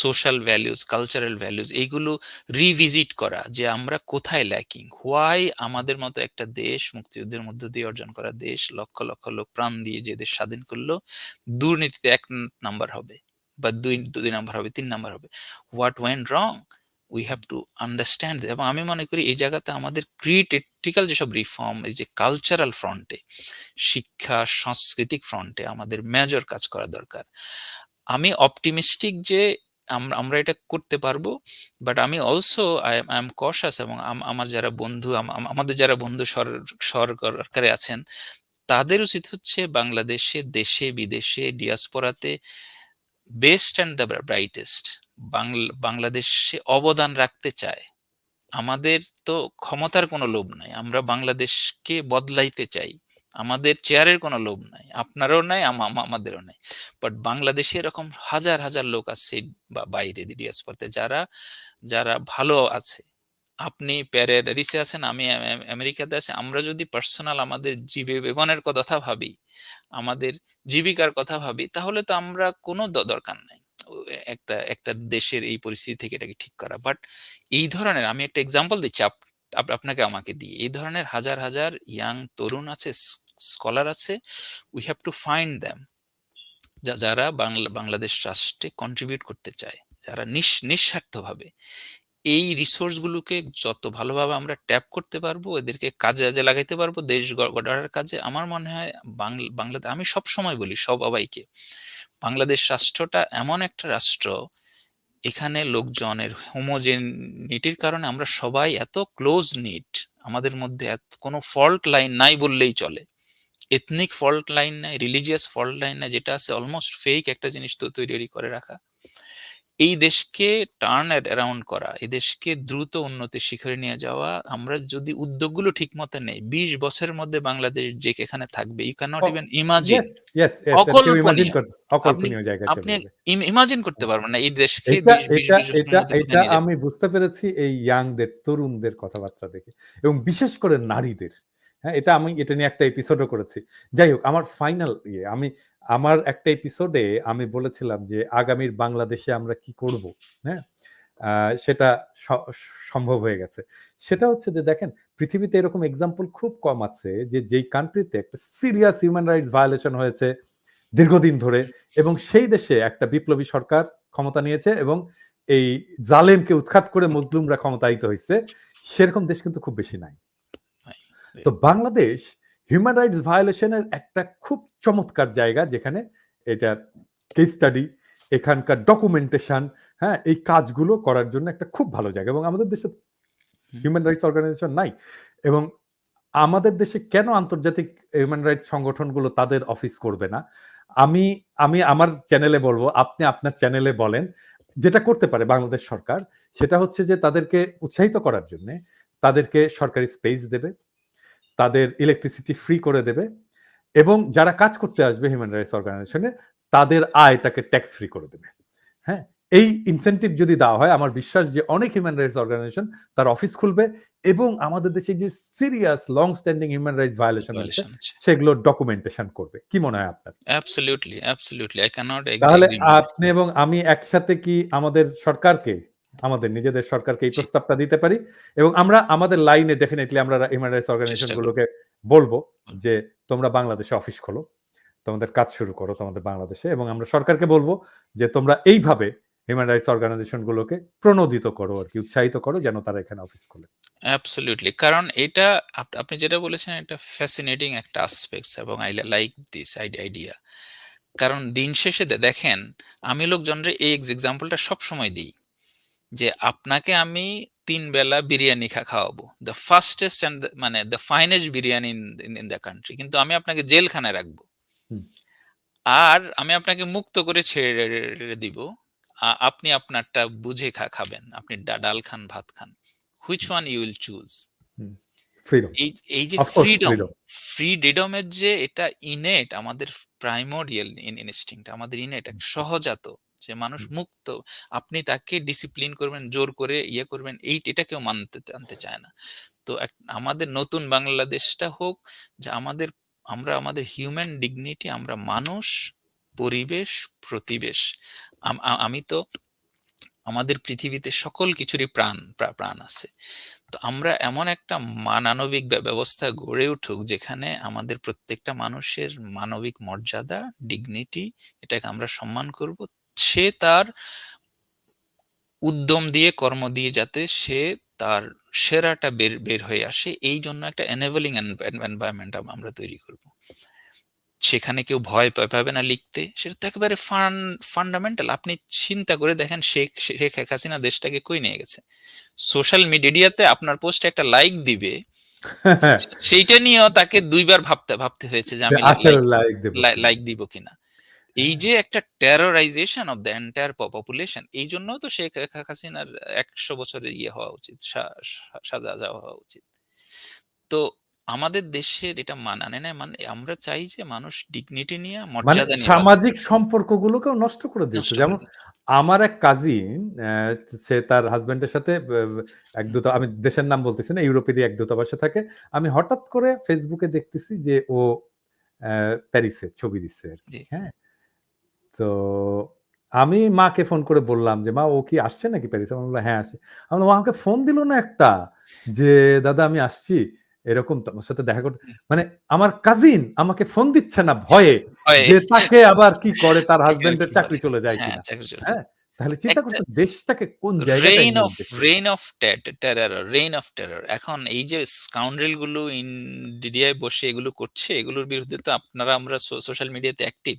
Speaker 2: social values, cultural values, এইগুলো রিভিজিট করা যে আমরা কোথায় ল্যাকিং, হোয়াই আমাদের মতো একটা দেশ, মুক্তিযুদ্ধের মধ্য দিয়ে অর্জন করা দেশ, লক্ষ লক্ষ লোক প্রাণ দিয়ে যে দেশ স্বাধীন করলো, দুর্নীতিতে 1 নাম্বার হবে বা 2 নাম্বার হবে, 3 নাম্বার হবে। What went wrong, we have to understand. এবং আমি মনে করি এই জায়গাতে আমাদের ক্রিটিক্যাল যেসব রিফর্ম, এই যে কালচারাল ফ্রন্টে, শিক্ষা সাংস্কৃতিক ফ্রন্টে আমাদের মেজর কাজ করা দরকার। আমি অপটিমিস্টিক যে আমরা এটা করতে পারবো, বাট আমি অলসো আই এম কশাস। এবং আমার যারা বন্ধু, আমাদের যারা বন্ধু সরকারে আছেন, তাদের উচিত হচ্ছে বাংলাদেশে, দেশে বিদেশে, ডিয়াসপোরাতে বেস্ট অ্যান্ড দ্য ব্রাইটেস্ট বাংলাদেশে অবদান রাখতে চায়। আমাদের তো ক্ষমতার কোনো লোভ নাই, আমরা বাংলাদেশকে বদলাইতে চাই। আমাদের চেয়ারের কোনো লোভ নাই, আপনারও নাই, আমাদেরও নাই। বাট বাংলাদেশে এরকম হাজার হাজার লোক আছে বা বাইরে ডিয়াসপোরাতে যারা ভালো আছে। আপনি প্যারিসে আছেন, আমি আমেরিকাতে আছি। আমরা যদি পার্সোনাল আমাদের জীবনের কথা ভাবি, আমাদের জীবিকার কথা ভাবি, তাহলে তো আমরা কোনো দরকার নাই। একটা একটা দেশের এই পরিস্থিতি থেকে এটাকে ঠিক করা। বাট এই ধরনের আমি একটা এক্সাম্পল দিচ্ছি আপনাকে আমাকে দিয়ে। এই ধরনের হাজার, হাজার ইয়াং তরুণ আছে, স্কলার আছে। We have to find them যারা বাংলাদেশ রাষ্ট্রে কন্ট্রিবিউট করতে চায়। যারা নিঃস্বার্থভাবে এই রিসোর্স গুলোকে যত ভালোভাবে আমরা ট্যাপ করতে পারবো, এদেরকে কাজে লাগাইতে পারবো দেশ গড়ার কাজে। আমার মনে হয় বাংলাদেশ, আমি সবসময় বলি সবাইকে, বাংলাদেশ রাষ্ট্রটা এমন একটা রাষ্ট্র, এখানে লোকজনের হোমোজেনিটির কারণে আমরা সবাই এত ক্লোজ নিট, আমাদের মধ্যে কোনো ফল্ট লাইন নাই বললেই চলে। এথনিক ফল্ট লাইন নাই, রিলিজিয়াস ফল্ট লাইন নাই, যেটা আছে অলমোস্ট ফেক একটা জিনিস তো তৈরি করে রাখা। এই দেশকে টার্ন অ্যারাউন্ড করা, এই দেশকে দ্রুত উন্নতির শিখরে নিয়ে যাওয়া, আমরা যদি উদ্যোগগুলো ঠিক মতো নেই, ২০ বছরের মধ্যে বাংলাদেশ যে এখানে থাকবে, you can not even imagine.
Speaker 1: Yes, yes, yes, এটা কেউ ইমাজিন
Speaker 2: অকল্পনীয়। আপনি
Speaker 1: অকল্পনীয় জায়গায় চলে
Speaker 2: আপনি
Speaker 1: যাবে।
Speaker 2: ইমাজিন করতে পারবেন না এই দেশকে
Speaker 1: এটা
Speaker 2: ২০
Speaker 1: এটা
Speaker 2: বছরের
Speaker 1: এটা
Speaker 2: মধ্যে
Speaker 1: এটা
Speaker 2: কোথায় নিয়ে যাবে।
Speaker 1: আমি বুঝতে পেরেছি এই ইয়াংদের, তরুণদের কথাবার্তা দেখে, এবং বিশেষ করে নারীদের। হ্যাঁ, আমি এটা নিয়ে একটা এপিসোডও করেছি। যাই হোক, আমার ফাইনাল আমার একটা এপিসোডে আমি বলেছিলাম যে আগামীর বাংলাদেশে আমরা কি করব। হ্যাঁ, সেটা সম্ভব হয়ে গেছে। সেটা হচ্ছে যে দেখেন, পৃথিবীতে এরকম এক্সাম্পল খুব কম আছে যে যেই কান্ট্রিতে একটা সিরিয়াস হিউম্যান রাইটস ভায়োলেশন হয়েছে দীর্ঘদিন ধরে, এবং সেই দেশে একটা বিপ্লবী সরকার ক্ষমতা নিয়েছে এবং এই জালেমকে উৎখাত করে মজলুমরা ক্ষমতায়িত হয়েছে, সেরকম দেশ কিন্তু খুব বেশি নাই। তো বাংলাদেশ হিউম্যান রাইটস ভায়োলেশনের একটা খুব চমৎকার জায়গা, যেখানে এটা কেস স্টাডি, এখানকার ডকুমেন্টেশন, হ্যাঁ, এই কাজগুলো করার জন্য একটা খুব ভালো জায়গা। এবং আমাদের দেশে হিউম্যান রাইটস অর্গানাইজেশন নাই, এবং আমাদের দেশে কেন আন্তর্জাতিক হিউম্যান রাইটস সংগঠনগুলো তাদের অফিস করবে না? আমি আমি আমার চ্যানেলে বলবো, আপনি আপনার চ্যানেলে বলেন। যেটা করতে পারে বাংলাদেশ সরকার, সেটা হচ্ছে যে তাদেরকে উৎসাহিত করার জন্য তাদেরকে সরকারি স্পেস দেবে, তাদের ইলেকট্রিসিটি ফ্রি করে দেবে, এবং যারা কাজ করতে আসবে হিউম্যান রাইটস অর্গানাইজেশনে তাদের আয়টাকে ট্যাক্স ফ্রি করে দেবে। হ্যাঁ, এই ইনসেন্টিভ যদি দেওয়া হয়, আমার বিশ্বাস যে অনেক হিউম্যান রাইটস অর্গানাইজেশন তার অফিস খুলবে, এবং আমাদের দেশে যে serious long standing human rights violation হচ্ছে সেগুলো ডকুমেন্টেশন করবে। কি মনে হয় আপনার?
Speaker 2: Absolutely, absolutely, I can not
Speaker 1: তাহলে
Speaker 2: এগ্রি মোর।
Speaker 1: আপনি এবং আমি একসাথে কি আমাদের সরকারকে, আমাদের নিজেদের সরকারকে এই প্রস্তাবটা দিতে পারি, এবং আমরা আমাদের লাইনে ডেফিনেটলি আমরা হিউম্যান রাইটস অর্গানাইজেশন গুলোকে বলবো যে তোমরা বাংলাদেশে অফিস খোলো, তোমাদের কাজ শুরু করো তোমাদের বাংলাদেশে, এবং আমরা সরকারকে বলবো যে তোমরা এইভাবে হিউম্যান রাইটস অর্গানাইজেশন গুলোকে প্রণোদিত করো, আর কি উৎসাহিত করো, যেন তারা এখানে অফিস খোলে।
Speaker 2: অ্যাবসলিউটলি, কারণ এটা আপনি যেটা বলেছেন এটা ফ্যাসিনেটিং একটা অ্যাসপেক্টস, এবং আই লাইক দিস আইডিয়া। কারণ দিন শেষে দেখেন, আমি লোকজনরে এই এক্সাম্পলটা সবসময় দিই যে আপনাকে আমি ৩ বেলা বিরিয়ানি খাওয়াবো, দ্য ফাস্টেস্ট অ্যান্ড মানে the finest biryani in the country, কিন্তু আমি আপনাকে জেলখানায় রাখবো। আর আমি আপনাকে মুক্ত করে ছেড়ে দিব, আপনি আপনারটা বুঝে খাবেন, আপনি ডাল খান, ভাত খান, which one you will choose?
Speaker 1: Freedom,
Speaker 2: এই যে
Speaker 1: অফ কোর্স ফ্রিডম।
Speaker 2: ফ্রিডমের যে এটা ইনেট, আমাদের প্রাইমোরিয়াল ইনস্টিংক্ট, আমাদের ইনেট একটা সহজাত, যে মানুষ মুক্ত, আপনি তাকে ডিসিপ্লিন করবেন, জোর করে করবেন, এটা কেউ আনতে চায় না। তো আমাদের নতুন বাংলাদেশটা হোক যে আমরা আমাদের হিউম্যান ডিগনিটি, আমরা মানুষ, পরিবেশ, প্রতিবেশ, আমি তো আমাদের পৃথিবীতে সকল কিছুরই প্রাণ আছে। তো আমরা এমন একটা মানবিক ব্যবস্থা গড়ে উঠুক, যেখানে আমাদের প্রত্যেকটা মানুষের মানবিক মর্যাদা, ডিগনিটি, এটাকে আমরা সম্মান করব। সে তার উদ্যম দিয়ে, কর্ম দিয়ে যাতে সে তার সেরাটা বের হয়ে আসে, এই জন্য একটা এনেবলিং এনভায়রনমেন্ট আমরা তৈরি করব। সেখানে কেউ ভয় পাবে না লিখতে, সেটা তো একেবারে ফান্ডামেন্টাল। আপনি চিন্তা করে দেখেন, শেখ হাসিনা দেশটাকে কই নিয়ে গেছে। সোশ্যাল মিডিয়াতে আপনার পোস্টে একটা লাইক দিবে, সেইটা নিয়েও তাকে ২ বার ভাবতে হয়েছে যে আমি লাইক দিব কিনা। এই যে একটা টেরোরাইজেশন অফ দ্য এন্টায়ার পপুলেশন, এই জন্য তো শেখ হাসিনার ১০০ বছরের হওয়া উচিত, সাজা হওয়া উচিত। তো আমাদের দেশের এটা মানানে না, মানে আমরা চাই যে মানুষ ডিগনিটি নিয়ে, মর্যাদা নিয়ে
Speaker 1: সামাজিক সম্পর্কগুলোকেও নষ্ট করে দিচ্ছে। যেমন আমার এক কাজিন, সে তার হাজবেন্ডের সাথে আমি দেশের নাম বলতেছি না, ইউরোপেরই এক দূতাবাসে থাকে। আমি হঠাৎ করে ফেসবুকে দেখতেছি যে ও প্যারিসে ছবি দিচ্ছে আর কি। হ্যাঁ, তো আমি মাকে ফোন করে বললাম যে, "মা ও কি আসছে নাকি প্যারিসে?" আমি বললাম, "হ্যাঁ, আসছে।" আমি বললাম, "ও আমাকে ফোন দিল না একটা যে, দাদা আমি আসছি। এরকম তোমার সাথে দেখা করতে।"
Speaker 2: হুম,
Speaker 1: মানে আমার কাজিন আমাকে ফোন দিচ্ছে না ভয়ে
Speaker 2: হয়
Speaker 1: যে তাকে আবার কি করে তার
Speaker 2: থেকে
Speaker 1: হাসব্যান্ডের
Speaker 2: কি
Speaker 1: চাকরি
Speaker 2: করে?
Speaker 1: চলে যায়
Speaker 2: হ্যাঁ,
Speaker 1: কিনা।
Speaker 2: চাকরি চলে
Speaker 1: হ্যাঁ? তাহলে চিন্তা
Speaker 2: একটা
Speaker 1: করছেন দেশটাকে কোন জায়গাটায় নিয়ে গেছে।
Speaker 2: Rain of rain of terror. এখন এই যে স্কাউন্ড্রেল গুলো ইন্ডিয়ায় বসে এগুলো করছে, এগুলোর বিরুদ্ধে তো আপনারা আমরা সোশ্যাল মিডিয়াতে অ্যাক্টিভ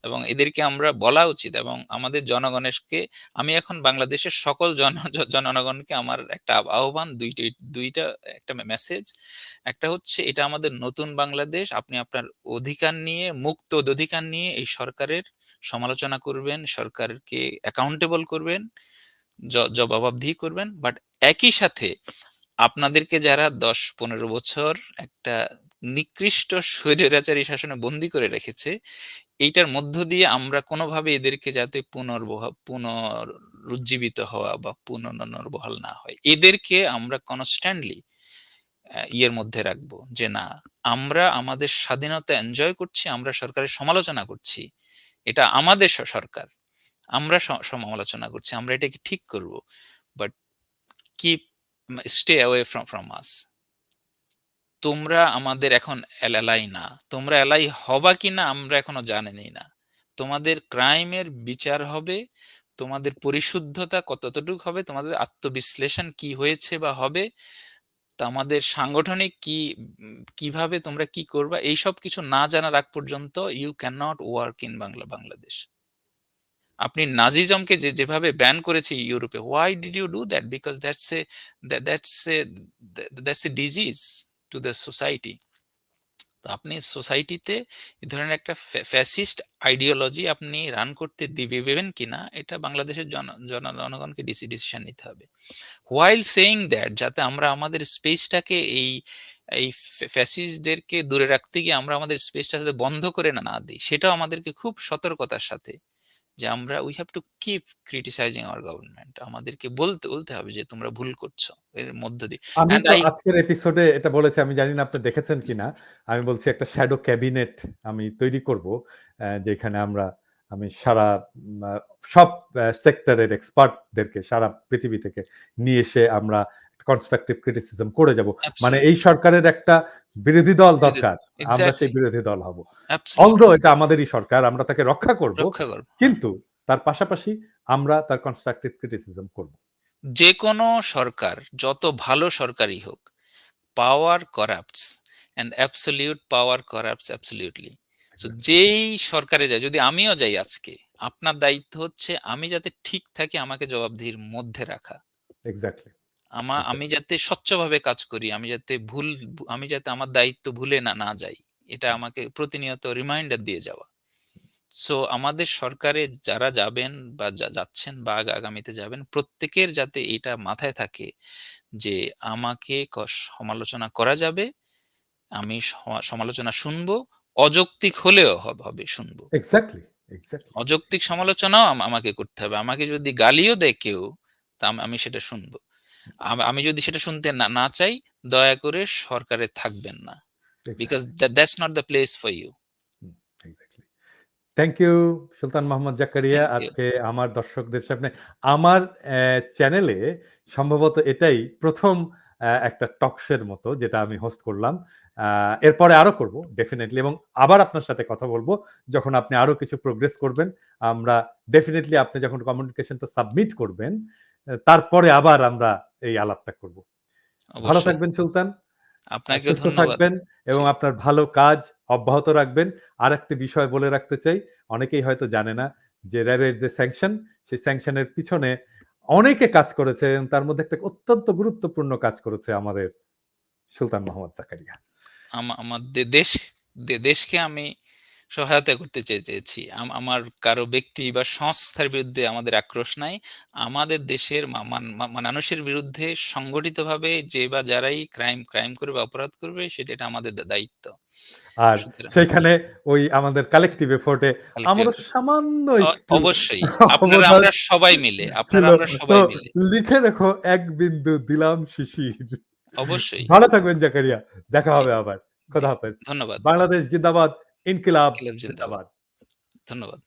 Speaker 2: এবং এদেরকে আমরা বলা উচিত এবং আমাদের জনগণেরকে আমি এখন বাংলাদেশের সকল জনগণকে আমার একটা আহ্বান ২টা একটা মেসেজ। একটা হচ্ছে এটা আমাদের নতুন বাংলাদেশ। আপনি আপনার অধিকার নিয়ে মুক্ত অধিকার নিয়ে এই সরকারের সমালোচনা করবেন, সরকারকে অ্যাকাউন্টেবল করবেন। জবাবদিহি করবেন। বাট একই সাথে আপনাদেরকে যারা ১০-১৫ বছর একটা নিকৃষ্ট স্বৈরাচারী শাসনে বন্দী করে রেখেছে, এইটার মধ্য দিয়ে আমরা কোনোভাবে এদেরকে যাতে পুনরুজ্জীবিত হওয়া বা পুনর্বহাল না হয়। এদেরকে আমরা কনস্ট্যান্টলি ইয়ের মধ্যে রাখবো যে না, আমরা আমাদের স্বাধীনতা এনজয় করছি, আমরা সরকারের সমালোচনা করছি। এটা আমাদের সরকার। আমরা সমালোচনা করছি। আমরা এটাকে ঠিক করব। But keep stay away from আস। তোমরা আমাদের এখন এলাই না। তোমরা এলাই হবা কিনা আমরা এখনো জানিই না। তোমাদের ক্রাইমের বিচার হবে, তোমাদের পরিশুদ্ধতা কতটুক হবে, তোমাদের আত্মবিশ্লেষণ কি হয়েছে বা হবে, আমাদের সাংগঠনিক কিভাবে তোমরা কি করবা এইসব কিছু না জানার আগ পর্যন্ত you can not work in Bangladesh. আপনি নাজিজমকে যেভাবে ব্যান করেছে ইউরোপে, why did you do that? Because that's a disease to the society. তো আপনি সোসাইটিতে এই ধরনের একটা ফ্যাসিস্ট আইডিওলজি আপনি রান করতে দিবেন কিনা এটা বাংলাদেশের জনগণকে ডিসিশন নিতে হবে। হোয়াইল সেইং দ্যাট যাতে আমরা আমাদের স্পেসটাকে এই ফ্যাসিস্টদেরকে দূরে রাখতে গিয়ে আমরা আমাদের স্পেসটা যাতে বন্ধ করে না দিই, সেটাও আমাদেরকে খুব সতর্কতার সাথে যে আমরা we have to keep criticising hour government. আমাদেরকে বলতে হবে যে তোমরা ভুল করছো এর মধ্য দিয়ে।
Speaker 1: আমি
Speaker 2: অ্যান্ড
Speaker 1: তো
Speaker 2: আই
Speaker 1: আজকের এপিসোডে এটা বলেছি, আমি জানি না আপনি দেখেছেন কিনা। আমি বলছি একটা শ্যাডো ক্যাবিনেট আমি তৈরি করব। যেখানে আমি সারা আ সব সেক্টরের এক্সপার্টদেরকে সারা পৃথিবী থেকে নিয়ে এসে আমরা কনস্ট্রাকটিভ ক্রিটিসিজম করে যাব। মানে এই
Speaker 2: অ্যাবসলিউটলি
Speaker 1: সরকারের একটা বিরোধী দল দরকার। আমরা সেই
Speaker 2: এক্সাক্টলি
Speaker 1: বিরোধী দল হব।
Speaker 2: অ্যাবসলিউটলি
Speaker 1: অলদো এটা আমাদেরই সরকার, আমরা তাকে রক্ষা করব।
Speaker 2: রক্ষা করব। হ্যাঁ।
Speaker 1: কিন্তু তার পাশাপাশি আমরা তার কনস্ট্রাকটিভ ক্রিটিসিজম করব।
Speaker 2: যে কোনো সরকার যত ভালো সরকারই হোক, power corrupts and absolute power corrupts absolutely. So যেই সরকারে যায়, যদি আমিও যাই আজকে, আপনার দায়িত্ব হচ্ছে আমি যাতে ঠিক থাকি আমাকে জবাবদিহির মধ্যে রাখা।
Speaker 1: এক্সাক্টলি,
Speaker 2: আমি
Speaker 1: এক্সাক্টলি।
Speaker 2: যাতে স্বচ্ছভাবে কাজ করি, আমি যাতে আমার দায়িত্ব ভুলে না যাই। এটা আমাকে প্রতিনিয়ত রিমাইন্ডার দিয়ে যাওয়া। সো আমাদের সরকারে যারা যাবেন বা যাচ্ছেন বা আগামীতে যাবেন, প্রত্যেকের যাতে এটা মাথায় থাকে যে আমাকে সমালোচনা করা যাবে, আমি সমালোচনা শুনবো, অযৌক্তিক হলেও হবে শুনবো।
Speaker 1: Exactly, exactly.
Speaker 2: অযৌক্তিক সমালোচনাও আমাকে করতে হবে। আমাকে যদি গালিও দেয় কেউ, তা আমি সেটা শুনবো। আমি যদি সেটা শুনতে না চাই, দয়া করে সরকারে থাকবেন না। Because
Speaker 1: exactly.
Speaker 2: That's not the place for you.
Speaker 1: Hmm, exactly. Thank you Sultan Mohammad Zakaria.
Speaker 2: Thank you.
Speaker 1: আজকে আমার দর্শকদের সামনে আমার চ্যানেলে সম্ভবত এটাই ১ম একটা টক শোর মতো যেটা আমি হোস্ট করলাম। এরপরে আরো করব ডেফিনিটলি, এবং আবার আপনার সাথে কথা বলব যখন আপনি আরো কিছু প্রোগ্রেস করবেন। আমরা ডেফিনিটলি আপনি যখন কমিউনিকেশনটা সাবমিট করবেন, তারপরে আবার আমরা এই আলাপটা করব। ভালো
Speaker 2: অবশ্যই।
Speaker 1: থাকবেন সুলতান।
Speaker 2: আপনাকেও
Speaker 1: সুস্থ
Speaker 2: ধন্যবাদ।
Speaker 1: থাকবেন এবং
Speaker 2: জি,
Speaker 1: আপনার ভালো কাজ অব্যাহত রাখবেন। আরেকটি বিষয় বলে রাখতে চাই, অনেকেই হয়তো জানে না যে র‍্যাবের যে স্যাংশন, সেই স্যাংশনের পিছনে অনেকে কাজ করেছে এবং তার মধ্যে একটা অত্যন্ত গুরুত্বপূর্ণ কাজ করেছে আমাদের সুলতান মোহাম্মদ জাকারিয়া।
Speaker 2: আমার দেশকে আমি সহায়তা করতে চেয়েছি। আমার কারো ব্যক্তি বা সংস্থার বিরুদ্ধে আমাদের আক্রোশ নাই। আমাদের দেশের মানুষের বিরুদ্ধে সংগঠিতভাবে যে বা যারাই ক্রাইম করবে, অপরাধ করবে সেটা আমাদের দায়িত্ব।
Speaker 1: আর
Speaker 2: সুতরাং
Speaker 1: সেখানে ওই আমাদের কালেক্টিভ এফোর্ট এ
Speaker 2: কালেক্টিভ
Speaker 1: আমারও
Speaker 2: এফোর্ট
Speaker 1: সামান্য একটু
Speaker 2: অবশ্যই।
Speaker 1: অবদান ছিল।
Speaker 2: আমরা
Speaker 1: তো
Speaker 2: সবাই মিলে।
Speaker 1: লিখে রেখো ১ বিন্দু দিলাম শিশির।
Speaker 2: অবশ্যই।
Speaker 1: ভালো থাকবেন জাকারিয়া। দেখা
Speaker 2: জি,
Speaker 1: হবে আবার।
Speaker 2: জি।
Speaker 1: খোদা হাফেজ।
Speaker 2: ধন্যবাদ।
Speaker 1: বাংলাদেশ জিন্দাবাদ, ইনকিলাব
Speaker 2: ইনকিলাব জিন্দাবাদ।
Speaker 1: জিন্দাবাদ।
Speaker 2: ধন্যবাদ।